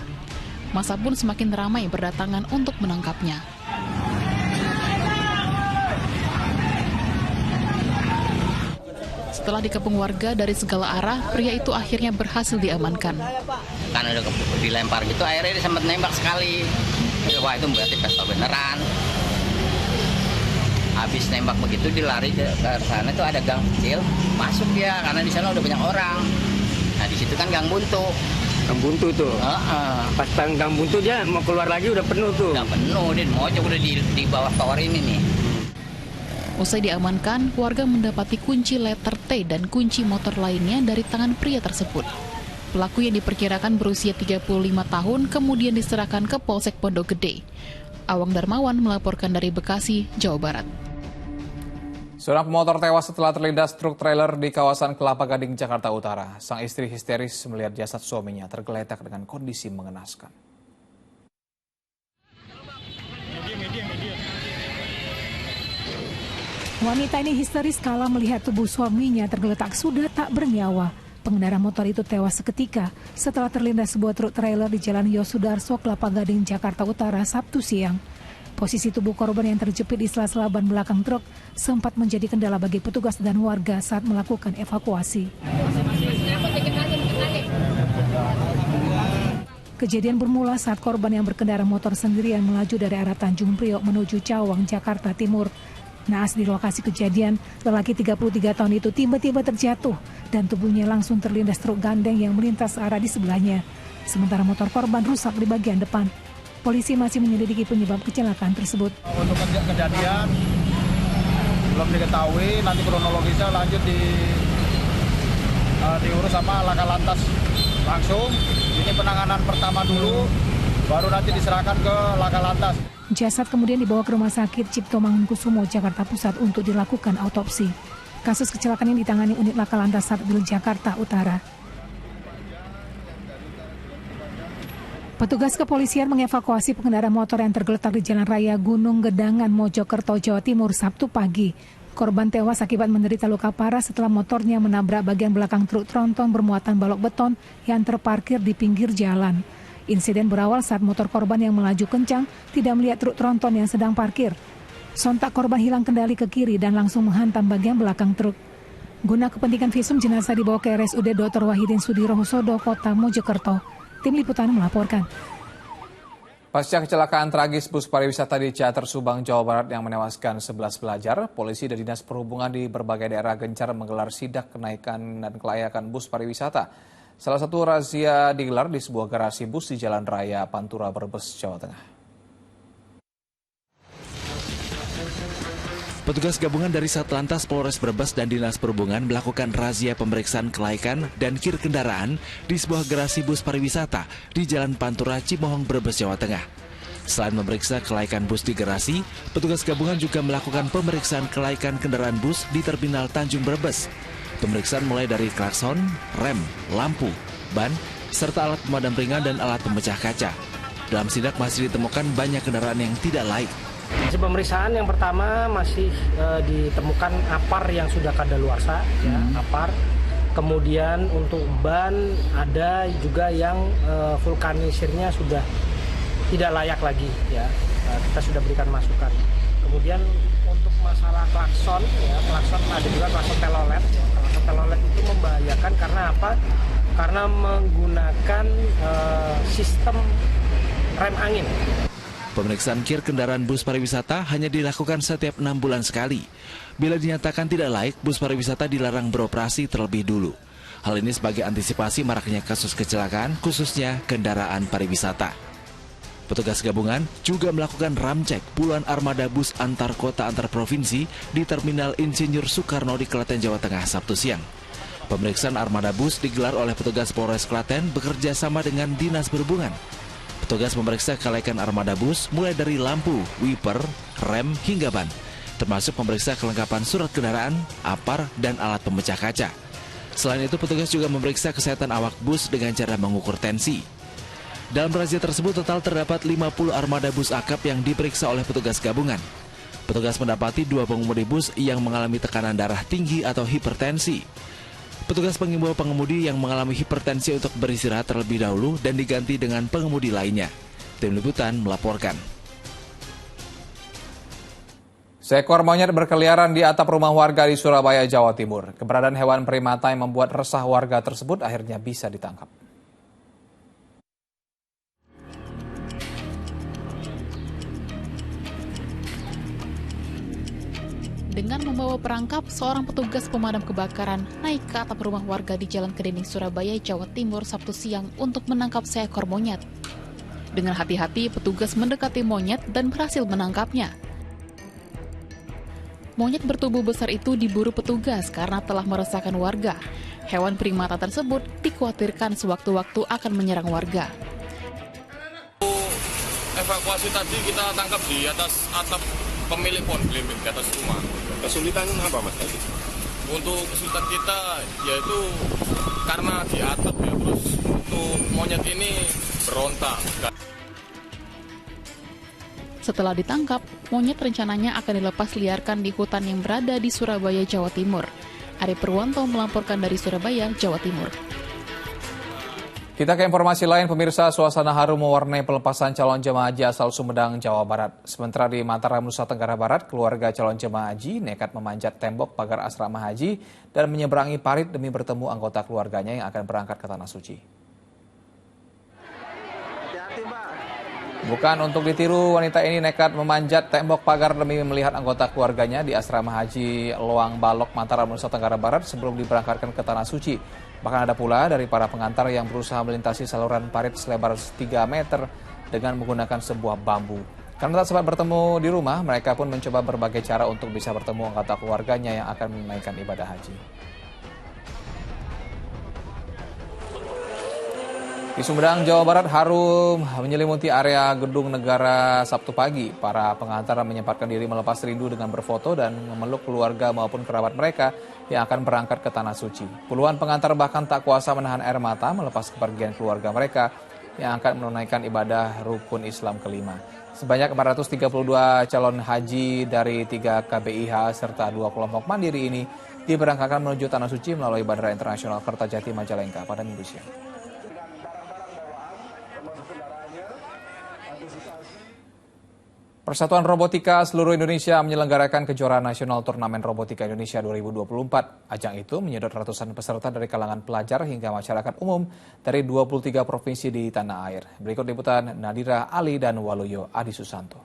Massa pun semakin ramai berdatangan untuk menangkapnya. Setelah dikepung warga dari segala arah, pria itu akhirnya berhasil diamankan. Kan udah dilempar gitu, akhirnya dia sempat nembak sekali. Wah, itu berarti pesta beneran. Habis nembak begitu dilari ke sana tuh ada gang kecil, masuk dia karena di sana udah banyak orang. Nah di situ kan gang buntu. Gang buntu tuh. Pas gang buntu dia mau keluar lagi udah penuh tuh. Udah penuh, dia mojok udah di bawah tower ini nih. Usai diamankan, warga mendapati kunci letter T dan kunci motor lainnya dari tangan pria tersebut. Pelaku yang diperkirakan berusia 35 tahun kemudian diserahkan ke Polsek Pondok Gede. Awang Darmawan melaporkan dari Bekasi, Jawa Barat. Seorang pemotor tewas setelah terlindas truk trailer di kawasan Kelapa Gading, Jakarta Utara. Sang istri histeris melihat jasad suaminya tergeletak dengan kondisi mengenaskan. Wanita ini histeris kala melihat tubuh suaminya tergeletak sudah tak bernyawa. Pengendara motor itu tewas seketika setelah terlindas sebuah truk trailer di Jalan Yosudarso, Kelapa Gading, Jakarta Utara, Sabtu siang. Posisi tubuh korban yang terjepit di sela-sela ban belakang truk sempat menjadi kendala bagi petugas dan warga saat melakukan evakuasi. Kejadian bermula saat korban yang berkendara motor sendirian melaju dari arah Tanjung Priok menuju Cawang, Jakarta Timur. Naas di lokasi kejadian, lelaki 33 tahun itu tiba-tiba terjatuh dan tubuhnya langsung terlindas truk gandeng yang melintas arah di sebelahnya. Sementara motor korban rusak di bagian depan. Polisi masih menyelidiki penyebab kecelakaan tersebut. Untuk kejadian belum diketahui, nanti kronologisnya lanjut diurus sama Laka Lantas langsung. Ini penanganan pertama dulu, baru nanti diserahkan ke Laka Lantas. Jasad kemudian dibawa ke Rumah Sakit Cipto Mangunkusumo, Jakarta Pusat untuk dilakukan autopsi. Kasus kecelakaan ini ditangani unit Laka Lantas Satwil Jakarta Utara. Petugas kepolisian mengevakuasi pengendara motor yang tergeletak di Jalan Raya Gunung Gedangan, Mojokerto, Jawa Timur, Sabtu pagi. Korban tewas akibat menderita luka parah setelah motornya menabrak bagian belakang truk tronton bermuatan balok beton yang terparkir di pinggir jalan. Insiden berawal saat motor korban yang melaju kencang tidak melihat truk tronton yang sedang parkir. Sontak korban hilang kendali ke kiri dan langsung menghantam bagian belakang truk. Guna kepentingan visum, jenazah dibawa ke RSUD Dr. Wahidin Sudirohusodo, Kota Mojokerto. Tim Liputan melaporkan. Pasca kecelakaan tragis bus pariwisata di Ciater Subang, Jawa Barat yang menewaskan 11 pelajar, polisi dan Dinas Perhubungan di berbagai daerah gencar menggelar sidak kenaikan dan kelayakan bus pariwisata. Salah satu razia digelar di sebuah garasi bus di Jalan Raya Pantura, Brebes, Jawa Tengah. Petugas gabungan dari Satlantas Polres Brebes dan Dinas Perhubungan melakukan razia pemeriksaan kelaikan dan kir kendaraan di sebuah garasi bus pariwisata di Jalan Pantura, Cimohong, Brebes, Jawa Tengah. Selain memeriksa kelaikan bus di garasi, petugas gabungan juga melakukan pemeriksaan kelaikan kendaraan bus di Terminal Tanjung Brebes. Pemeriksaan mulai dari klakson, rem, lampu, ban, serta alat pemadam ringan dan alat pemecah kaca. Dalam sidak masih ditemukan banyak kendaraan yang tidak laik. Hasil pemeriksaan yang pertama masih ditemukan apar yang sudah kadaluarsa, ya, apar. Kemudian untuk ban ada juga yang vulkanisirnya sudah tidak layak lagi, ya. Kita sudah berikan masukan. Kemudian untuk masalah klakson, ya, klakson ada juga klakson telolet. Ya. Klakson telolet itu membahayakan karena apa? Karena menggunakan sistem rem angin. Pemeriksaan kir kendaraan bus pariwisata hanya dilakukan setiap 6 bulan sekali. Bila dinyatakan tidak laik, bus pariwisata dilarang beroperasi terlebih dulu. Hal ini sebagai antisipasi maraknya kasus kecelakaan, khususnya kendaraan pariwisata. Petugas gabungan juga melakukan ramcek puluhan armada bus antar kota antar provinsi di Terminal Insinyur Soekarno di Klaten, Jawa Tengah, Sabtu siang. Pemeriksaan armada bus digelar oleh petugas Polres Klaten bekerja sama dengan Dinas Perhubungan. Petugas memeriksa kelaikan armada bus mulai dari lampu, wiper, rem, hingga ban. Termasuk memeriksa kelengkapan surat kendaraan, apar, dan alat pemecah kaca. Selain itu, petugas juga memeriksa kesehatan awak bus dengan cara mengukur tensi. Dalam razia tersebut total terdapat 50 armada bus akap yang diperiksa oleh petugas gabungan. Petugas mendapati 2 pengemudi bus yang mengalami tekanan darah tinggi atau hipertensi. Petugas mengimbau pengemudi yang mengalami hipertensi untuk beristirahat terlebih dahulu dan diganti dengan pengemudi lainnya. Tim Liputan melaporkan. Seekor monyet berkeliaran di atap rumah warga di Surabaya, Jawa Timur. Keberadaan hewan primata yang membuat resah warga tersebut akhirnya bisa ditangkap. Dengan membawa perangkap, seorang petugas pemadam kebakaran naik ke atap rumah warga di Jalan Kedinding, Surabaya, Jawa Timur, Sabtu siang untuk menangkap seekor monyet. Dengan hati-hati, petugas mendekati monyet dan berhasil menangkapnya. Monyet bertubuh besar itu diburu petugas karena telah meresahkan warga. Hewan primata tersebut dikhawatirkan sewaktu-waktu akan menyerang warga. Evakuasi tadi kita tangkap di atas atap pemilik pohon belimbing di atas rumah. Kesulitan apa Mas tadi? Untuk kesulitan kita yaitu karena di atap ya, terus untuk monyet ini berontak. Setelah ditangkap, monyet rencananya akan dilepas liarkan di hutan yang berada di Surabaya, Jawa Timur. Ari Purwanto melaporkan dari Surabaya, Jawa Timur. Kita ke informasi lain, pemirsa, suasana haru mewarnai pelepasan calon jemaah haji asal Sumedang, Jawa Barat. Sementara di Mataram, Nusa Tenggara Barat, keluarga calon jemaah haji nekat memanjat tembok pagar asrama haji dan menyeberangi parit demi bertemu anggota keluarganya yang akan berangkat ke Tanah Suci. Bukan untuk ditiru, wanita ini nekat memanjat tembok pagar demi melihat anggota keluarganya di asrama haji Loang Balok, Mataram, Nusa Tenggara Barat sebelum diberangkatkan ke Tanah Suci. Bahkan ada pula dari para pengantar yang berusaha melintasi saluran parit selebar 3 meter dengan menggunakan sebuah bambu. Karena tak sempat bertemu di rumah, mereka pun mencoba berbagai cara untuk bisa bertemu anggota keluarganya yang akan menunaikan ibadah haji. Di Sumedang, Jawa Barat, harum menyelimuti area Gedung Negara Sabtu pagi. Para pengantar menyempatkan diri melepas rindu dengan berfoto dan memeluk keluarga maupun kerabat mereka yang akan berangkat ke Tanah Suci. Puluhan pengantar bahkan tak kuasa menahan air mata melepas kepergian keluarga mereka yang akan menunaikan ibadah rukun Islam kelima. Sebanyak 432 calon haji dari 3 KBIH serta 2 kelompok mandiri ini diberangkatkan menuju Tanah Suci melalui Bandara Internasional Kertajati Majalengka pada Minggu siang. Persatuan Robotika seluruh Indonesia menyelenggarakan kejuaraan nasional Turnamen Robotika Indonesia 2024. Ajang itu menyedot ratusan peserta dari kalangan pelajar hingga masyarakat umum dari 23 provinsi di tanah air. Berikut liputan Nadira Ali dan Waluyo Adi Susanto.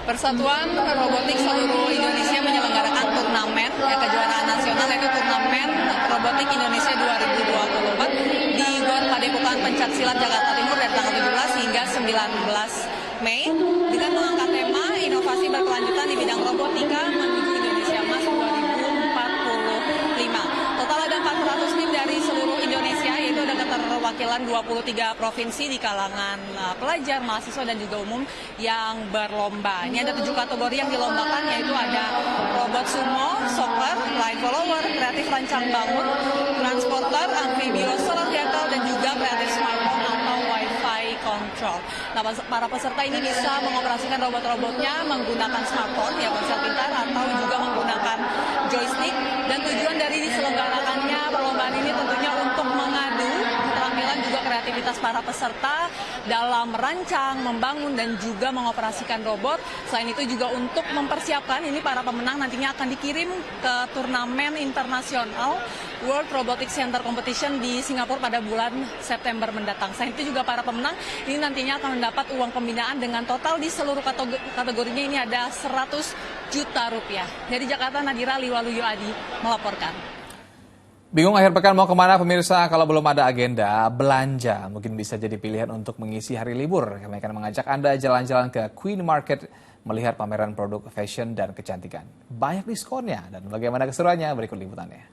Persatuan Robotik seluruh Indonesia menyelenggarakan turnamen kejuaraan nasional yaitu Turnamen Robotik Indonesia 2024 di GOR Padepokan Pencaksilat Jakarta Timur dari tanggal 17 hingga 19 Mei dengan mengangkat tema inovasi berkelanjutan di bidang robotika menuju Indonesia Emas 2045. Total ada 400 tim dari seluruh Indonesia, yaitu ada keterwakilan 23 provinsi di kalangan pelajar, mahasiswa dan juga umum yang berlomba. Ini ada 7 kategori yang dilombakan, yaitu ada robot sumo, soccer, line follower, kreatif rancang bangun, transporter, amphibio, solar vehicle, dan juga kreatif smartphone atau wifi control. Nah, para peserta ini bisa mengoperasikan robot-robotnya menggunakan smartphone, ya ponsel pintar, atau juga menggunakan joystick. Dan tujuan dari diselenggarakannya perlombaan ini tentunya untuk mengadu keterampilan juga kreativitas para peserta dalam merancang, membangun, dan juga mengoperasikan robot. Selain itu juga untuk mempersiapkan ini para pemenang nantinya akan dikirim ke turnamen internasional World Robotics Center Competition di Singapura pada bulan September mendatang. Selain itu juga para pemenang ini nantinya akan mendapat uang pembinaan dengan total di seluruh kategorinya ini ada 100 juta rupiah. Dari Jakarta, Nadira Liwaluyo Adi melaporkan. Bingung akhir pekan mau kemana pemirsa? Kalau belum ada agenda, belanja mungkin bisa jadi pilihan untuk mengisi hari libur. Kami akan mengajak Anda jalan-jalan ke Queen Market melihat pameran produk fashion dan kecantikan. Banyak diskonnya dan bagaimana keseruannya berikut liputannya.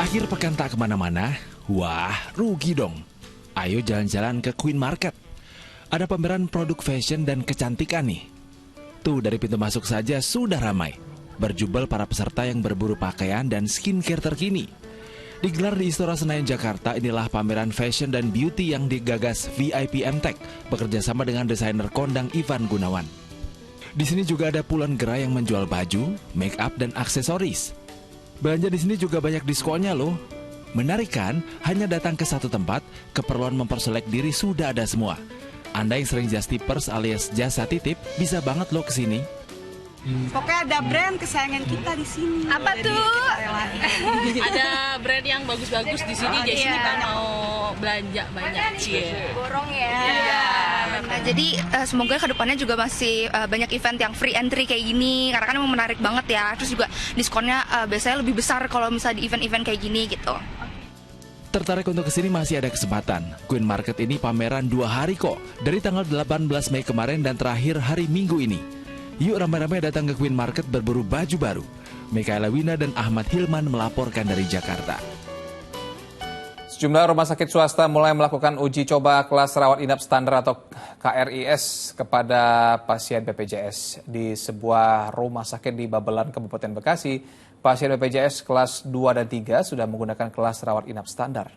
Akhir pekan tak kemana-mana? Wah, rugi dong. Ayo jalan-jalan ke Queen Market. Ada pameran produk fashion dan kecantikan nih. Tuh dari pintu masuk saja sudah ramai. Berjubel para peserta yang berburu pakaian dan skincare terkini. Digelar di Istora Senayan, Jakarta, inilah pameran fashion dan beauty yang digagas VIP MTech bekerjasama dengan desainer kondang Ivan Gunawan. Di sini juga ada puluhan gerai yang menjual baju, make up, dan aksesoris. Belanja di sini juga banyak diskonnya loh. Menarik kan? Hanya datang ke satu tempat, keperluan memperselek diri sudah ada semua. Anda yang sering just tippers alias jasa titip, bisa banget loh ke sini. Pokoknya ada brand kesayangan kita di sini. Apa tuh? Ada brand yang bagus-bagus di sini. Jadi sini banyak mau belanja banyak. Borong ya. Nah, jadi semoga kedepannya juga masih banyak event yang free entry kayak gini. Karena kan emang menarik banget ya. Terus juga diskonnya biasanya lebih besar kalau misalnya di event-event kayak gini gitu. Tertarik untuk kesini masih ada kesempatan. Queen Market ini pameran 2 hari kok. Dari tanggal 18 Mei kemarin dan terakhir hari Minggu ini. Yuk ramai-ramai datang ke Queen Market berburu baju baru. Mikaela Wina dan Ahmad Hilman melaporkan dari Jakarta. Sejumlah rumah sakit swasta mulai melakukan uji coba kelas rawat inap standar atau KRIS kepada pasien BPJS. Di sebuah rumah sakit di Babelan, Kabupaten Bekasi, pasien BPJS kelas 2 dan 3 sudah menggunakan kelas rawat inap standar.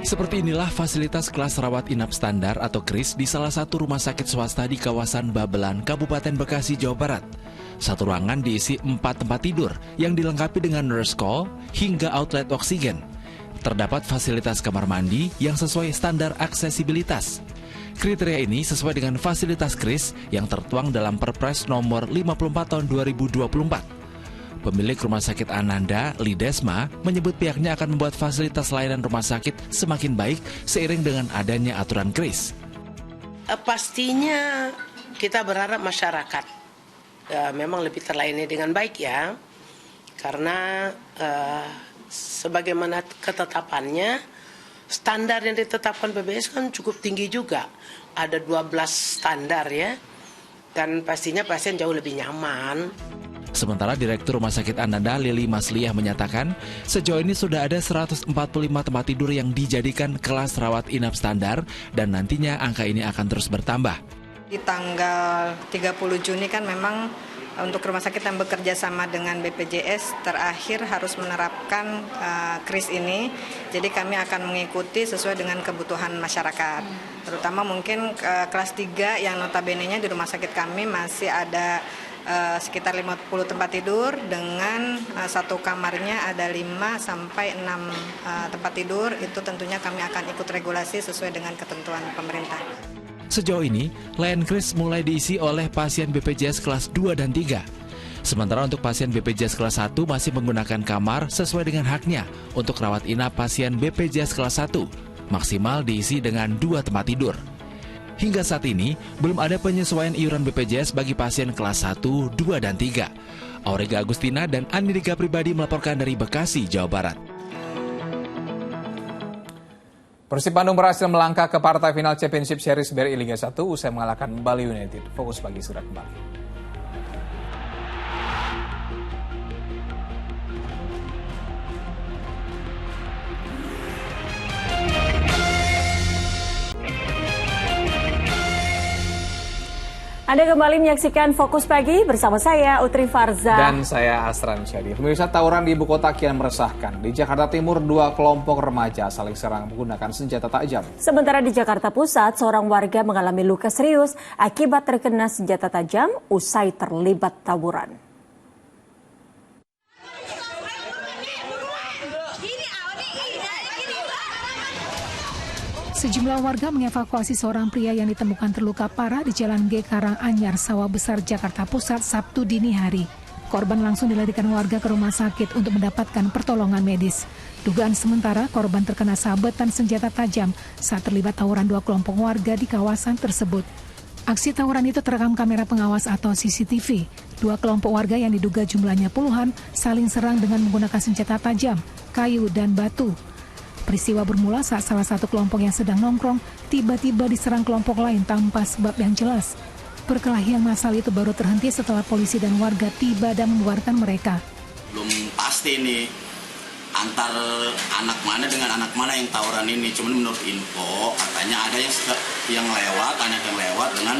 Seperti inilah fasilitas kelas rawat inap standar atau KRIS di salah satu rumah sakit swasta di kawasan Babelan, Kabupaten Bekasi, Jawa Barat. Satu ruangan diisi 4 tempat tidur yang dilengkapi dengan nurse call hingga outlet oksigen. Terdapat fasilitas kamar mandi yang sesuai standar aksesibilitas. Kriteria ini sesuai dengan fasilitas KRIS yang tertuang dalam Perpres nomor 54 tahun 2024. Pemilik Rumah Sakit Ananda, Lidesma, menyebut pihaknya akan membuat fasilitas layanan rumah sakit semakin baik seiring dengan adanya aturan KRIS. Pastinya kita berharap masyarakat memang lebih terlayani dengan baik ya, karena sebagaimana ketetapannya, standar yang ditetapkan BPJS kan cukup tinggi juga, ada 12 standar ya, dan pastinya pasien jauh lebih nyaman. Sementara Direktur Rumah Sakit Ananda, Lili Masliah, menyatakan sejauh ini sudah ada 145 tempat tidur yang dijadikan kelas rawat inap standar dan nantinya angka ini akan terus bertambah. Di tanggal 30 Juni kan memang untuk rumah sakit yang bekerja sama dengan BPJS terakhir harus menerapkan KRIS ini. Jadi kami akan mengikuti sesuai dengan kebutuhan masyarakat. Terutama mungkin kelas 3 yang notabene-nya di rumah sakit kami masih ada sekitar 50 tempat tidur dengan satu kamarnya ada 5 sampai 6 tempat tidur. Itu tentunya kami akan ikut regulasi sesuai dengan ketentuan pemerintah. Sejauh ini, layanan KRIS mulai diisi oleh pasien BPJS kelas 2 dan 3. Sementara untuk pasien BPJS kelas 1 masih menggunakan kamar sesuai dengan haknya untuk rawat inap pasien BPJS kelas 1, maksimal diisi dengan 2 tempat tidur. Hingga saat ini, belum ada penyesuaian iuran BPJS bagi pasien kelas 1, 2, dan 3. Aurega Agustina dan Andika Pribadi melaporkan dari Bekasi, Jawa Barat. Persib Bandung berhasil melangkah ke partai final Championship Series BRI Liga 1 usai mengalahkan Bali United. Fokus pagi sudah kembali. Anda kembali menyaksikan Fokus Pagi bersama saya Utri Farza. Dan saya Asran Syadi. Pemirsa, tawuran di ibu kota kian meresahkan. Di Jakarta Timur, 2 kelompok remaja saling serang menggunakan senjata tajam. Sementara di Jakarta Pusat, seorang warga mengalami luka serius akibat terkena senjata tajam usai terlibat tawuran. Sejumlah warga mengevakuasi seorang pria yang ditemukan terluka parah di Jalan G Karanganyar, Sawah Besar, Jakarta Pusat, Sabtu dini hari. Korban langsung dilarikan warga ke rumah sakit untuk mendapatkan pertolongan medis. Dugaan sementara korban terkena sabetan senjata tajam saat terlibat tawuran 2 kelompok warga di kawasan tersebut. Aksi tawuran itu terekam kamera pengawas atau CCTV. 2 kelompok warga yang diduga jumlahnya puluhan saling serang dengan menggunakan senjata tajam, kayu, dan batu. Peristiwa bermula saat salah satu kelompok yang sedang nongkrong tiba-tiba diserang kelompok lain tanpa sebab yang jelas. Perkelahian massal itu baru terhenti setelah polisi dan warga tiba dan membubarkan mereka. Belum pasti nih antar anak mana dengan anak mana yang tawuran ini. Cuman menurut info katanya ada yang lewat, anak yang lewat dengan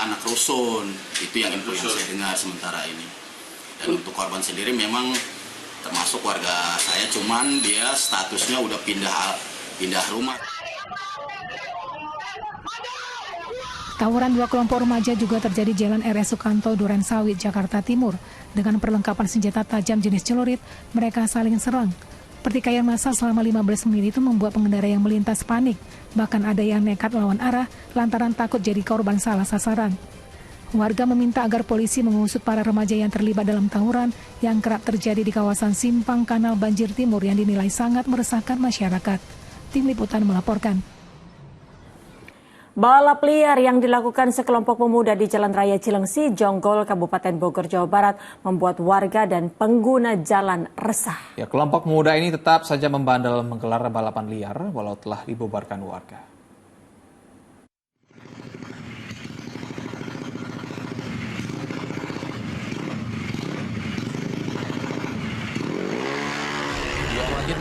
anak rusun. Itu yang info yang saya dengar sementara ini. Dan untuk korban sendiri memang termasuk warga saya, cuman dia statusnya udah pindah rumah. Tawuran dua kelompok remaja juga terjadi di Jalan RS Sukanto, Durensawit, Jakarta Timur. Dengan perlengkapan senjata tajam jenis celurit, mereka saling serang. Pertikaian massa selama 15 menit itu membuat pengendara yang melintas panik. Bahkan ada yang nekat melawan arah lantaran takut jadi korban salah sasaran. Warga meminta agar polisi mengusut para remaja yang terlibat dalam tawuran yang kerap terjadi di kawasan Simpang Kanal Banjir Timur yang dinilai sangat meresahkan masyarakat. Tim Liputan melaporkan. Balap liar yang dilakukan sekelompok pemuda di Jalan Raya Cilengsi, Jonggol, Kabupaten Bogor, Jawa Barat membuat warga dan pengguna jalan resah. Ya, kelompok pemuda ini tetap saja membandel menggelar balapan liar walau telah dibubarkan warga.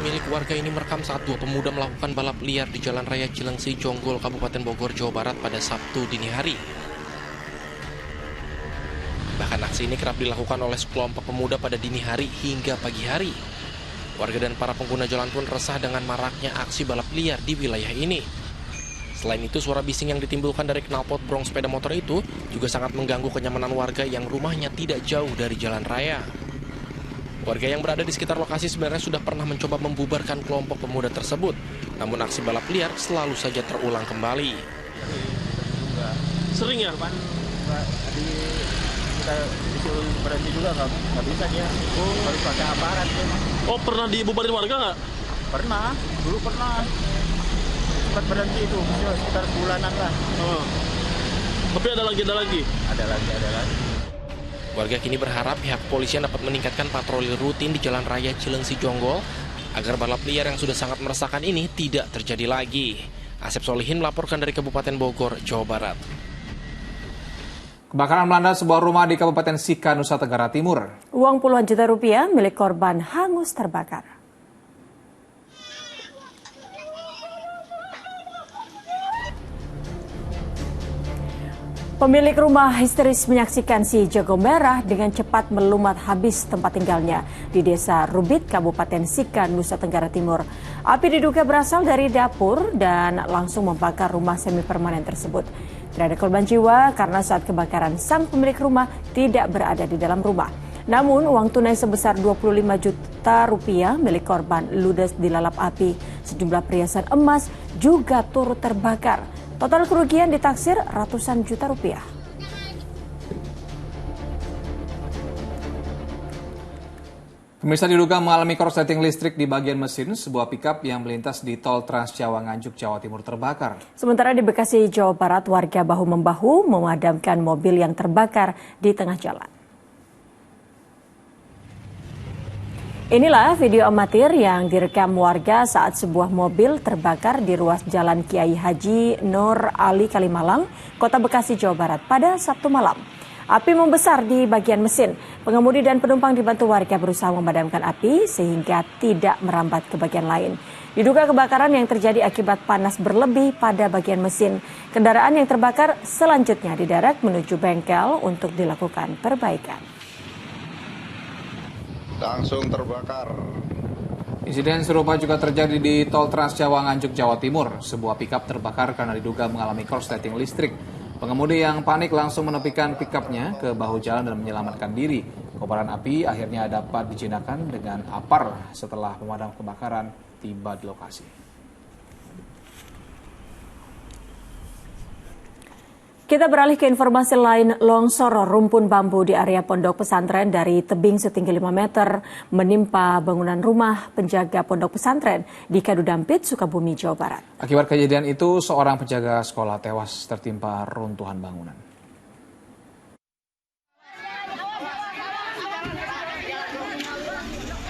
Milik warga ini merekam saat dua pemuda melakukan balap liar di Jalan Raya Cilengsi, Jonggol, Kabupaten Bogor, Jawa Barat pada Sabtu dini hari. Bahkan aksi ini kerap dilakukan oleh sekelompok pemuda pada dini hari hingga pagi hari. Warga dan para pengguna jalan pun resah dengan maraknya aksi balap liar di wilayah ini. Selain itu, suara bising yang ditimbulkan dari knalpot brong sepeda motor itu juga sangat mengganggu kenyamanan warga yang rumahnya tidak jauh dari jalan raya. Warga yang berada di sekitar lokasi sebenarnya sudah pernah mencoba membubarkan kelompok pemuda tersebut. Namun aksi balap liar selalu saja terulang kembali. Sering ya? Kita disuruh berhenti juga nggak bisa dia. Harus pakai aparat. Oh, pernah dibubarin warga nggak? Pernah, dulu pernah. Sempat berhenti itu, sekitar bulanan lah. Oh. Tapi ada lagi? Ada lagi. Warga kini berharap pihak kepolisian dapat meningkatkan patroli rutin di Jalan Raya Cilengsi, Jonggol agar balap liar yang sudah sangat meresahkan ini tidak terjadi lagi. Asep Solihin melaporkan dari Kabupaten Bogor, Jawa Barat. Kebakaran melanda sebuah rumah di Kabupaten Sika, Nusa Tenggara Timur. Uang puluhan juta rupiah milik korban hangus terbakar. Pemilik rumah histeris menyaksikan si jago merah dengan cepat melumat habis tempat tinggalnya di Desa Rubit, Kabupaten Sika, Nusa Tenggara Timur. Api diduga berasal dari dapur dan langsung membakar rumah semi permanen tersebut. Tidak ada korban jiwa karena saat kebakaran sang pemilik rumah tidak berada di dalam rumah. Namun uang tunai sebesar 25 juta rupiah milik korban ludes dilalap api. Sejumlah perhiasan emas juga turut terbakar. Total kerugian ditaksir ratusan juta rupiah. Pemirsa, diduga mengalami korsleting listrik di bagian mesin sebuah pickup yang melintas di tol Trans Jawa Nganjuk, Jawa Timur terbakar. Sementara di Bekasi, Jawa Barat, warga bahu-membahu memadamkan mobil yang terbakar di tengah jalan. Inilah video amatir yang direkam warga saat sebuah mobil terbakar di ruas Jalan Kiai Haji Nur Ali Kalimalang, Kota Bekasi, Jawa Barat pada Sabtu malam. Api membesar di bagian mesin. Pengemudi dan penumpang dibantu warga berusaha memadamkan api sehingga tidak merambat ke bagian lain. Diduga kebakaran yang terjadi akibat panas berlebih pada bagian mesin. Kendaraan yang terbakar selanjutnya diderek menuju bengkel untuk dilakukan perbaikan. Langsung terbakar. Insiden serupa juga terjadi di tol Trans Jawa Nganjuk, Jawa Timur. Sebuah pickup terbakar karena diduga mengalami korsleting listrik. Pengemudi yang panik langsung menepikan pickupnya ke bahu jalan dan menyelamatkan diri. Kobaran api akhirnya dapat dijinakan dengan apar setelah pemadam kebakaran tiba di lokasi. Kita beralih ke informasi lain. Longsor rumpun bambu di area pondok pesantren dari tebing setinggi 5 meter menimpa bangunan rumah penjaga pondok pesantren di Kadudampit, Sukabumi, Jawa Barat. Akibat kejadian itu, seorang penjaga sekolah tewas tertimpa runtuhan bangunan.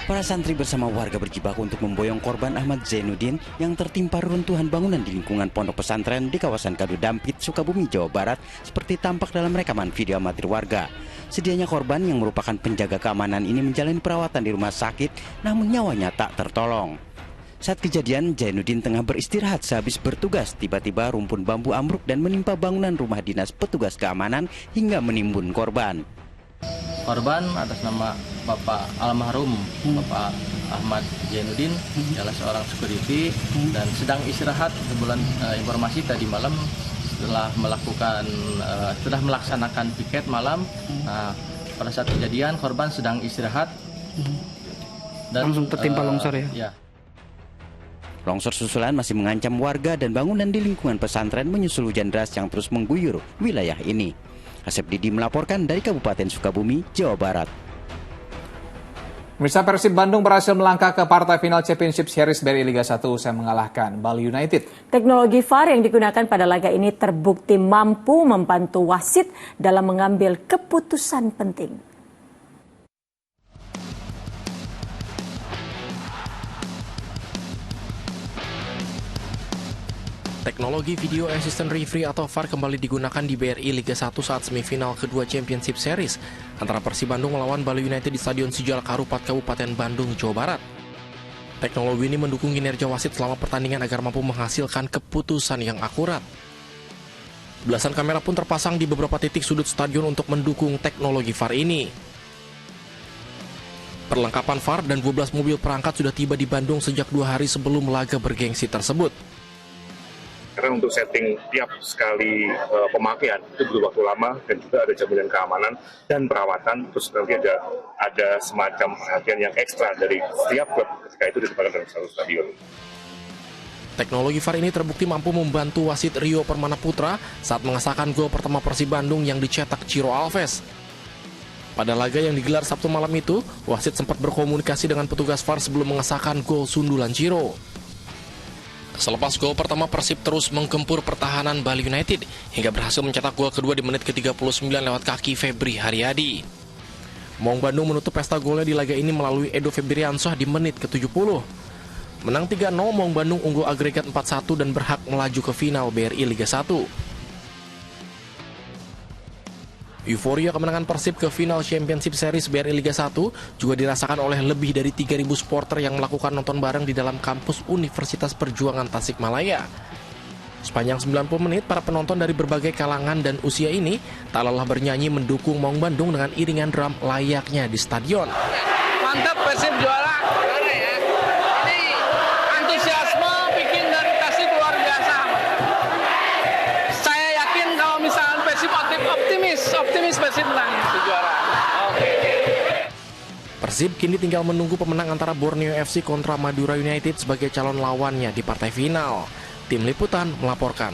Para santri bersama warga berjibaku untuk memboyong korban Ahmad Zainuddin yang tertimpa runtuhan bangunan di lingkungan pondok pesantren di kawasan Kadudampit, Sukabumi, Jawa Barat, seperti tampak dalam rekaman video amatir warga. Sedianya korban yang merupakan penjaga keamanan ini menjalani perawatan di rumah sakit, namun nyawanya tak tertolong. Saat kejadian, Zainuddin tengah beristirahat sehabis bertugas. Tiba-tiba rumpun bambu ambruk dan menimpa bangunan rumah dinas petugas keamanan hingga menimbun korban. Korban atas nama Bapak almarhum Bapak Ahmad Zainuddin adalah seorang security dan sedang istirahat. Kebetulan informasi tadi malam setelah melaksanakan piket malam. Nah, pada saat kejadian korban sedang istirahat dan langsung tertimpa longsor ya. Longsor susulan masih mengancam warga dan bangunan di lingkungan pesantren menyusul hujan deras yang terus mengguyur wilayah ini. Asep Didi melaporkan dari Kabupaten Sukabumi, Jawa Barat. Pemirsa, Persib Bandung berhasil melangkah ke partai final Championship Series BRI Liga 1 usai mengalahkan Bali United. Teknologi VAR yang digunakan pada laga ini terbukti mampu membantu wasit dalam mengambil keputusan penting. Teknologi Video Assistant Referee atau VAR kembali digunakan di BRI Liga 1 saat semifinal kedua Championship Series antara Persib Bandung melawan Bali United di Stadion Sijal Karupat, Kabupaten Bandung, Jawa Barat. Teknologi ini mendukung kinerja wasit selama pertandingan agar mampu menghasilkan keputusan yang akurat. Belasan kamera pun terpasang di beberapa titik sudut stadion untuk mendukung teknologi VAR ini. Perlengkapan VAR dan 12 mobil perangkat sudah tiba di Bandung sejak 2 hari sebelum laga bergengsi tersebut. Karena untuk setting tiap sekali pemakaian itu butuh waktu lama dan juga ada jaminan keamanan dan perawatan, terus nanti ada semacam perhatian yang ekstra dari setiap klub ketika itu ditempatkan dalam satu stadion. Teknologi VAR ini terbukti mampu membantu wasit Rio Permana Putra saat mengesahkan gol pertama Persib Bandung yang dicetak Ciro Alves. Pada laga yang digelar Sabtu malam itu, wasit sempat berkomunikasi dengan petugas VAR sebelum mengesahkan gol sundulan Ciro. Selepas gol pertama, Persib terus menggempur pertahanan Bali United hingga berhasil mencetak gol kedua di menit ke-39 lewat kaki Febri Haryadi. Maung Bandung menutup pesta golnya di laga ini melalui Edo Febriansyah di menit ke-70. Menang 3-0, Maung Bandung unggul agregat 4-1 dan berhak melaju ke final BRI Liga 1. Euforia kemenangan Persib ke final Championship Series BRI Liga 1 juga dirasakan oleh lebih dari 3.000 supporter yang melakukan nonton bareng di dalam kampus Universitas Perjuangan Tasikmalaya. Sepanjang 90 menit, para penonton dari berbagai kalangan dan usia ini tak lelah bernyanyi mendukung Maung Bandung dengan iringan drum layaknya di stadion. Mantap, Persib juara. Ya. Ini antusiasme bikin dari Persib luar biasa. Saya yakin kalau misalnya Persib optimis Persib menang juara. Persib kini tinggal menunggu pemenang antara Borneo FC kontra Madura United sebagai calon lawannya di partai final. Tim Liputan melaporkan.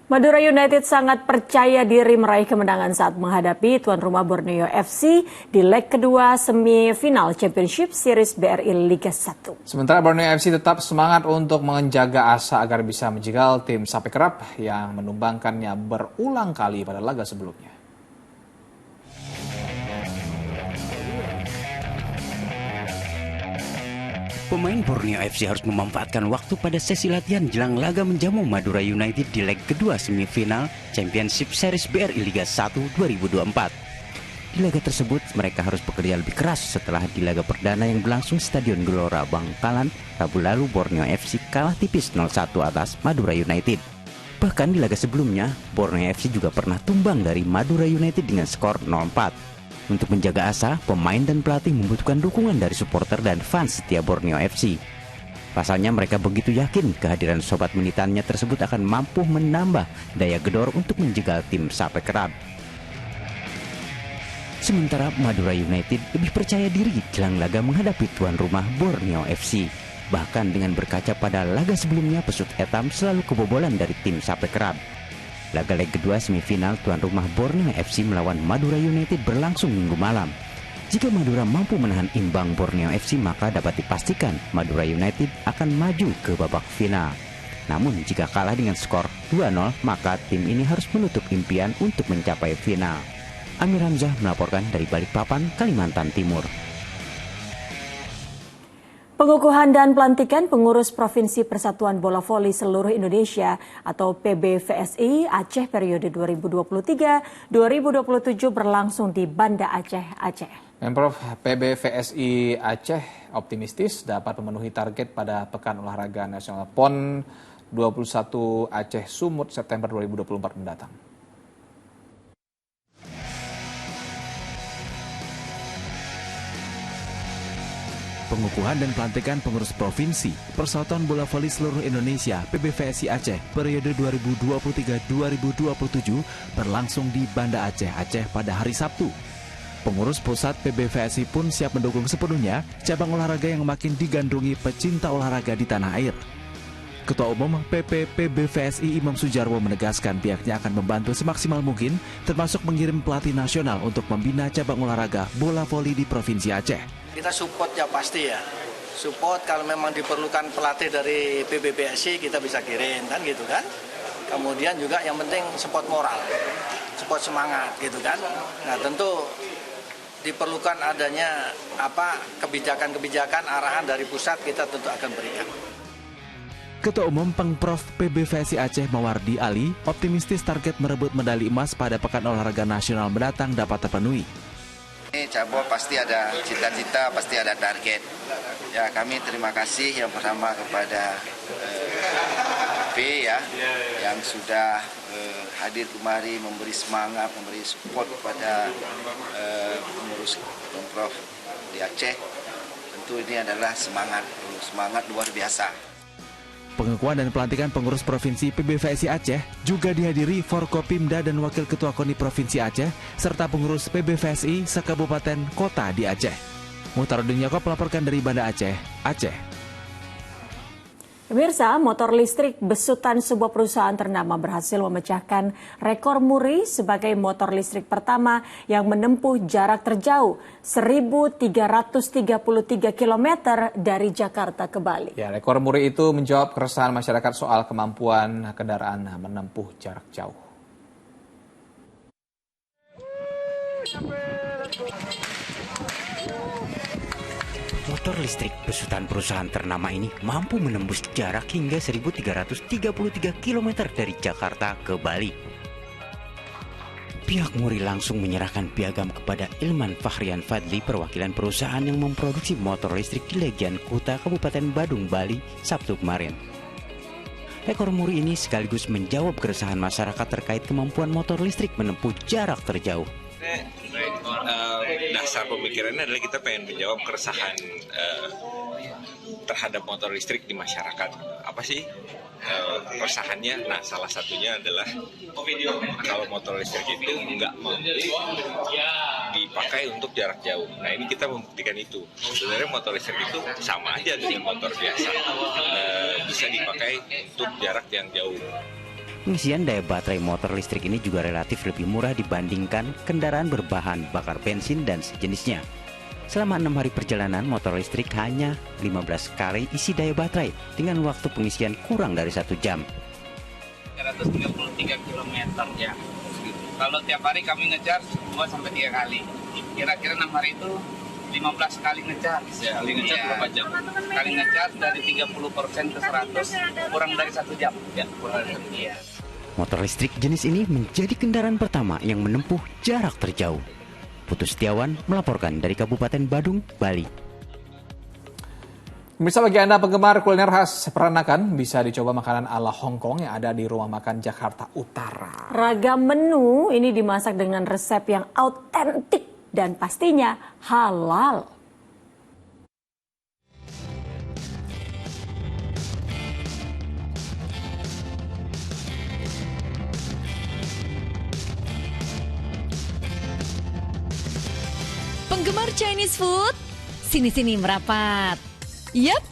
Madura United sangat percaya diri meraih kemenangan saat menghadapi tuan rumah Borneo FC di leg kedua semifinal Championship Series BRI Liga 1. Sementara Borneo FC tetap semangat untuk menjaga asa agar bisa menjegal tim Sape Kerap yang menumbangkannya berulang kali pada laga sebelumnya. Pemain Borneo FC harus memanfaatkan waktu pada sesi latihan jelang laga menjamu Madura United di leg kedua semifinal Championship Series BRI Liga 1 2024. Di laga tersebut, mereka harus bekerja lebih keras setelah di laga perdana yang berlangsung Stadion Gelora Bangkalan, Rabu lalu Borneo FC kalah tipis 0-1 atas Madura United. Bahkan di laga sebelumnya, Borneo FC juga pernah tumbang dari Madura United dengan skor 0-4. Untuk menjaga asa, pemain dan pelatih membutuhkan dukungan dari supporter dan fans setia Borneo FC. Pasalnya mereka begitu yakin kehadiran sobat militannya tersebut akan mampu menambah daya gedor untuk menjegal tim Sape Kerap. Sementara Madura United lebih percaya diri jelang laga menghadapi tuan rumah Borneo FC. Bahkan dengan berkaca pada laga sebelumnya, pesut etam selalu kebobolan dari tim Sape Kerap. Laga leg kedua semifinal tuan rumah Borneo FC melawan Madura United berlangsung Minggu malam. Jika Madura mampu menahan imbang Borneo FC, maka dapat dipastikan Madura United akan maju ke babak final. Namun jika kalah dengan skor 2-0, maka tim ini harus menutup impian untuk mencapai final. Amir Hamzah melaporkan dari Balikpapan, Kalimantan Timur. Pengukuhan dan pelantikan pengurus Provinsi Persatuan Bola Voli Seluruh Indonesia atau PBVSI Aceh periode 2023-2027 berlangsung di Banda Aceh, Aceh. Pemprov PBVSI Aceh optimistis dapat memenuhi target pada Pekan Olahraga Nasional PON 21 Aceh Sumut September 2024 mendatang. Pengukuhan dan pelantikan pengurus provinsi Persatuan Bola Voli Seluruh Indonesia PBVSI Aceh periode 2023-2027 berlangsung di Banda Aceh, Aceh pada hari Sabtu. Pengurus pusat PBVSI pun siap mendukung sepenuhnya cabang olahraga yang makin digandrungi pecinta olahraga di tanah air. Ketua Umum PP PBVSI Imam Sujarwo menegaskan pihaknya akan membantu semaksimal mungkin termasuk mengirim pelatih nasional untuk membina cabang olahraga bola voli di Provinsi Aceh. Kita support ya pasti ya. Support kalau memang diperlukan pelatih dari PBVSI kita bisa kirim kan gitu kan. Kemudian juga yang penting support moral, support semangat gitu kan. Nah tentu diperlukan adanya kebijakan-kebijakan arahan dari pusat kita tentu akan berikan. Ketua Umum Pengprov PBVSI Aceh Mawardi Ali optimistis target merebut medali emas pada Pekan Olahraga Nasional mendatang dapat terpenuhi. Ini Cabo pasti ada cita-cita, pasti ada target. Ya kami terima kasih yang pertama kepada P ya yang sudah hadir kemari memberi semangat, memberi support kepada pengurus Pemprov di Aceh. Tentu ini adalah semangat luar biasa. Pengukuhan dan pelantikan pengurus Provinsi PBVSI Aceh juga dihadiri Forkopimda dan Wakil Ketua KONI Provinsi Aceh serta pengurus PBVSI sekabupaten kota di Aceh. Muhtarudin Yaakob melaporkan dari Banda Aceh, Aceh. Pemirsa, motor listrik besutan sebuah perusahaan ternama berhasil memecahkan rekor muri sebagai motor listrik pertama yang menempuh jarak terjauh 1.333 km dari Jakarta ke Bali. Ya, rekor muri itu menjawab keresahan masyarakat soal kemampuan kendaraan menempuh jarak jauh. Motor listrik besutan perusahaan ternama ini mampu menembus jarak hingga 1.333 km dari Jakarta ke Bali. Pihak Muri langsung menyerahkan piagam kepada Ilman Fahrian Fadli, perwakilan perusahaan yang memproduksi motor listrik di Legian Kuta, Kabupaten Badung, Bali, Sabtu kemarin. Rekor muri ini sekaligus menjawab keresahan masyarakat terkait kemampuan motor listrik menempuh jarak terjauh. Dasar pemikirannya adalah kita pengen menjawab keresahan terhadap motor listrik di masyarakat. Apa sih keresahannya? Nah, salah satunya adalah kalau motor listrik itu nggak mampu dipakai untuk jarak jauh. Nah, ini kita membuktikan itu. Sebenarnya motor listrik itu sama aja dengan motor biasa, bisa dipakai untuk jarak yang jauh. Pengisian daya baterai motor listrik ini juga relatif lebih murah dibandingkan kendaraan berbahan bakar bensin dan sejenisnya. Selama 6 hari perjalanan, motor listrik hanya 15 kali isi daya baterai dengan waktu pengisian kurang dari 1 jam. 333 km ya. Kalau tiap hari kami ngecharge 2-3 kali. Kira-kira 6 hari itu 15 kali ngecharge. Ya, kali ngecharge berapa jam? Kali ngecharge dari 30% ke 100 kurang dari 1 jam. Ya, kurang dari 1 jam. Motor listrik jenis ini menjadi kendaraan pertama yang menempuh jarak terjauh. Putu Setiawan melaporkan dari Kabupaten Badung, Bali. Pemirsa, bagi Anda penggemar kuliner khas Peranakan, bisa dicoba makanan ala Hong Kong yang ada di Rumah Makan Jakarta Utara. Ragam menu ini dimasak dengan resep yang autentik dan pastinya halal. Penggemar Chinese food, sini-sini merapat. Yap,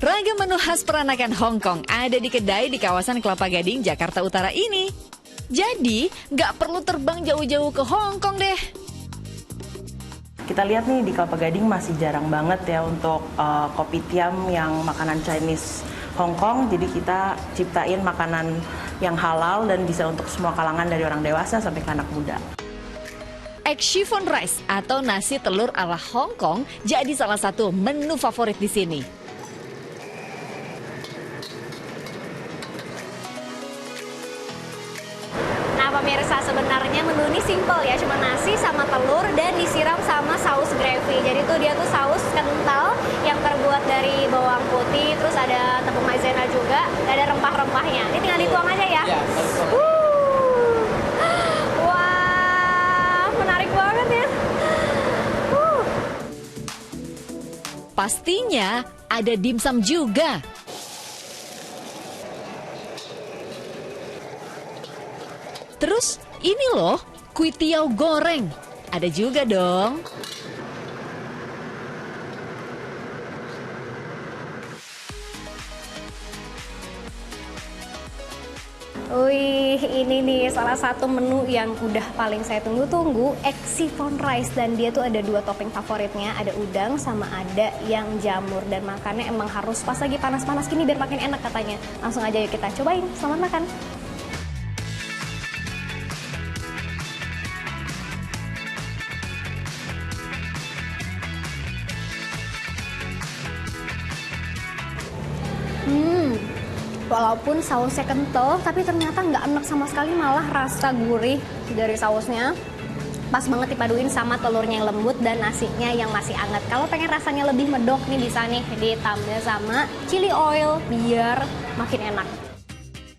ragam menu khas peranakan Hong Kong ada di kedai di kawasan Kelapa Gading, Jakarta Utara ini. Jadi, nggak perlu terbang jauh-jauh ke Hong Kong deh. Kita lihat nih di Kelapa Gading masih jarang banget ya untuk kopitiam yang makanan Chinese Hong Kong. Jadi kita ciptain makanan yang halal dan bisa untuk semua kalangan dari orang dewasa sampai ke anak muda. Egg chiffon rice atau nasi telur ala Hong Kong jadi salah satu menu favorit di sini. Nah pemirsa, sebenarnya menu ini simple ya, cuma nasi sama telur dan disiram sama saus gravy. Jadi tuh dia tuh saus kental yang terbuat dari bawang putih, terus ada tepung maizena juga, ada rempah-rempahnya. Ini tinggal dituang aja ya. Menarik banget ya. Pastinya ada dimsum juga. Terus ini loh, kuitiau goreng. Ada juga dong. Wih, ini nih salah satu menu yang udah paling saya tunggu-tunggu, egg chiffon rice, dan dia tuh ada 2 topping favoritnya, ada udang sama ada yang jamur, dan makannya emang harus pas lagi panas-panas gini biar makin enak katanya. Langsung aja yuk kita cobain. Selamat makan. Walaupun sausnya kental, tapi ternyata nggak enak sama sekali, malah rasa gurih dari sausnya. Pas banget dipaduin sama telurnya yang lembut dan nasinya yang masih hangat. Kalau pengen rasanya lebih medok nih bisa nih ditambah sama chili oil biar makin enak.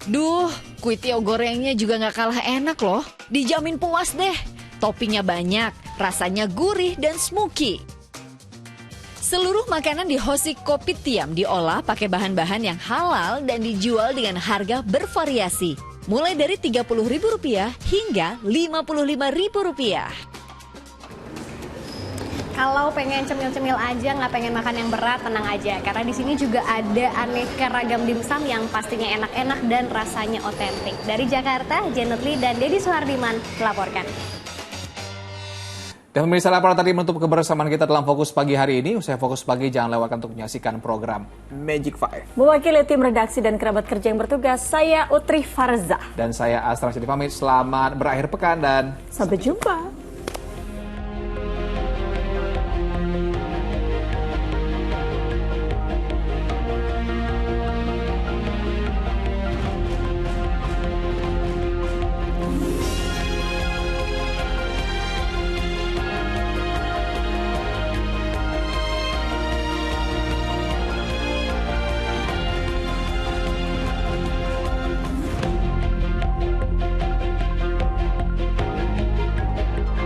Duh, kuitiau gorengnya juga nggak kalah enak loh. Dijamin puas deh. Toppingnya banyak, rasanya gurih dan smoky. Seluruh makanan di Hosi Kopitiam diolah pakai bahan-bahan yang halal dan dijual dengan harga bervariasi. Mulai dari Rp30.000 hingga Rp55.000. Kalau pengen cemil-cemil aja, nggak pengen makan yang berat, tenang aja. Karena di sini juga ada aneka ragam dimsum yang pastinya enak-enak dan rasanya otentik. Dari Jakarta, Janet Lee dan Deddy Suhardiman melaporkan. Dan pemirsa, laporan tadi menutup kebersamaan kita dalam Fokus Pagi hari ini. Usai Fokus Pagi, jangan lewatkan untuk menyaksikan program Magic Five. Mewakili tim redaksi dan kerabat kerja yang bertugas, saya Utri Farza. Dan saya Astra Syedi pamit. Selamat berakhir pekan dan sampai jumpa.